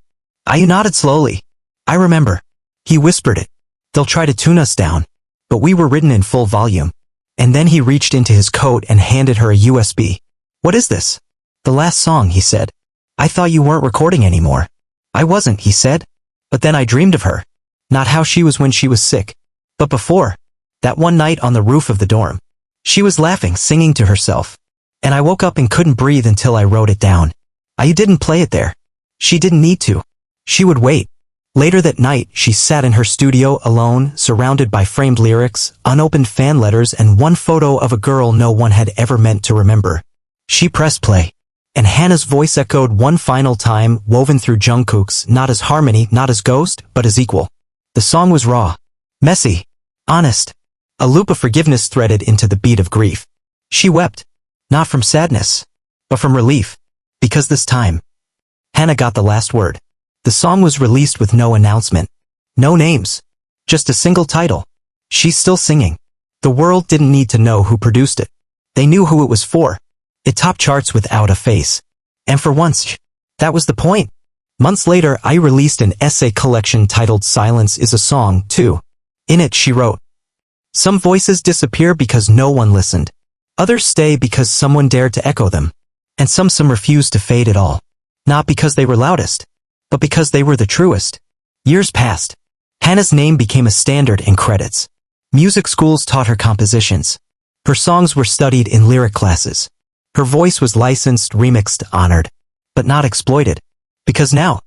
IU nodded slowly. "I remember." He whispered it. "They'll try to tune us down." But we were written in full volume. And then he reached into his coat and handed her a USB. "What is this?" "The last song," he said. "I thought you weren't recording anymore." "I wasn't," he said. "But then I dreamed of her. Not how she was when she was sick. But before. That one night on the roof of the dorm. She was laughing, singing to herself. And I woke up and couldn't breathe until I wrote it down. I didn't play it there. She didn't need to. She would wait." Later that night, she sat in her studio alone, surrounded by framed lyrics, unopened fan letters, and one photo of a girl no one had ever meant to remember. She pressed play. And Hannah's voice echoed one final time, woven through Jungkook's, not as harmony, not as ghost, but as equal. The song was raw. Messy. Honest. A loop of forgiveness threaded into the beat of grief. She wept. Not from sadness. But from relief. Because this time, Hannah got the last word. The song was released with no announcement. No names. Just a single title. She's still singing. The world didn't need to know who produced it. They knew who it was for. It topped charts without a face. And for once, that was the point. Months later, I released an essay collection titled Silence is a Song, too. In it, she wrote, "Some voices disappear because no one listened. Others stay because someone dared to echo them. And some refused to fade at all. Not because they were loudest, but because they were the truest." Years passed. Hannah's name became a standard in credits. Music schools taught her compositions. Her songs were studied in lyric classes. Her voice was licensed, remixed, honored, but not exploited. Because now,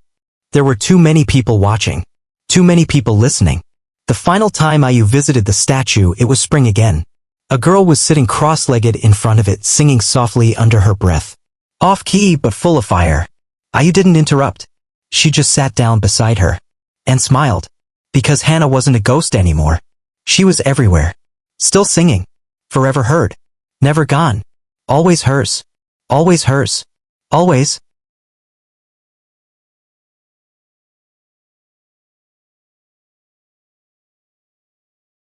there were too many people watching. Too many people listening. The final time IU visited the statue, it was spring again. A girl was sitting cross-legged in front of it, singing softly under her breath. Off-key, but full of fire. IU didn't interrupt. She just sat down beside her. And smiled. Because Hannah wasn't a ghost anymore. She was everywhere. Still singing. Forever heard. Never gone. Always hers. Always hers. Always.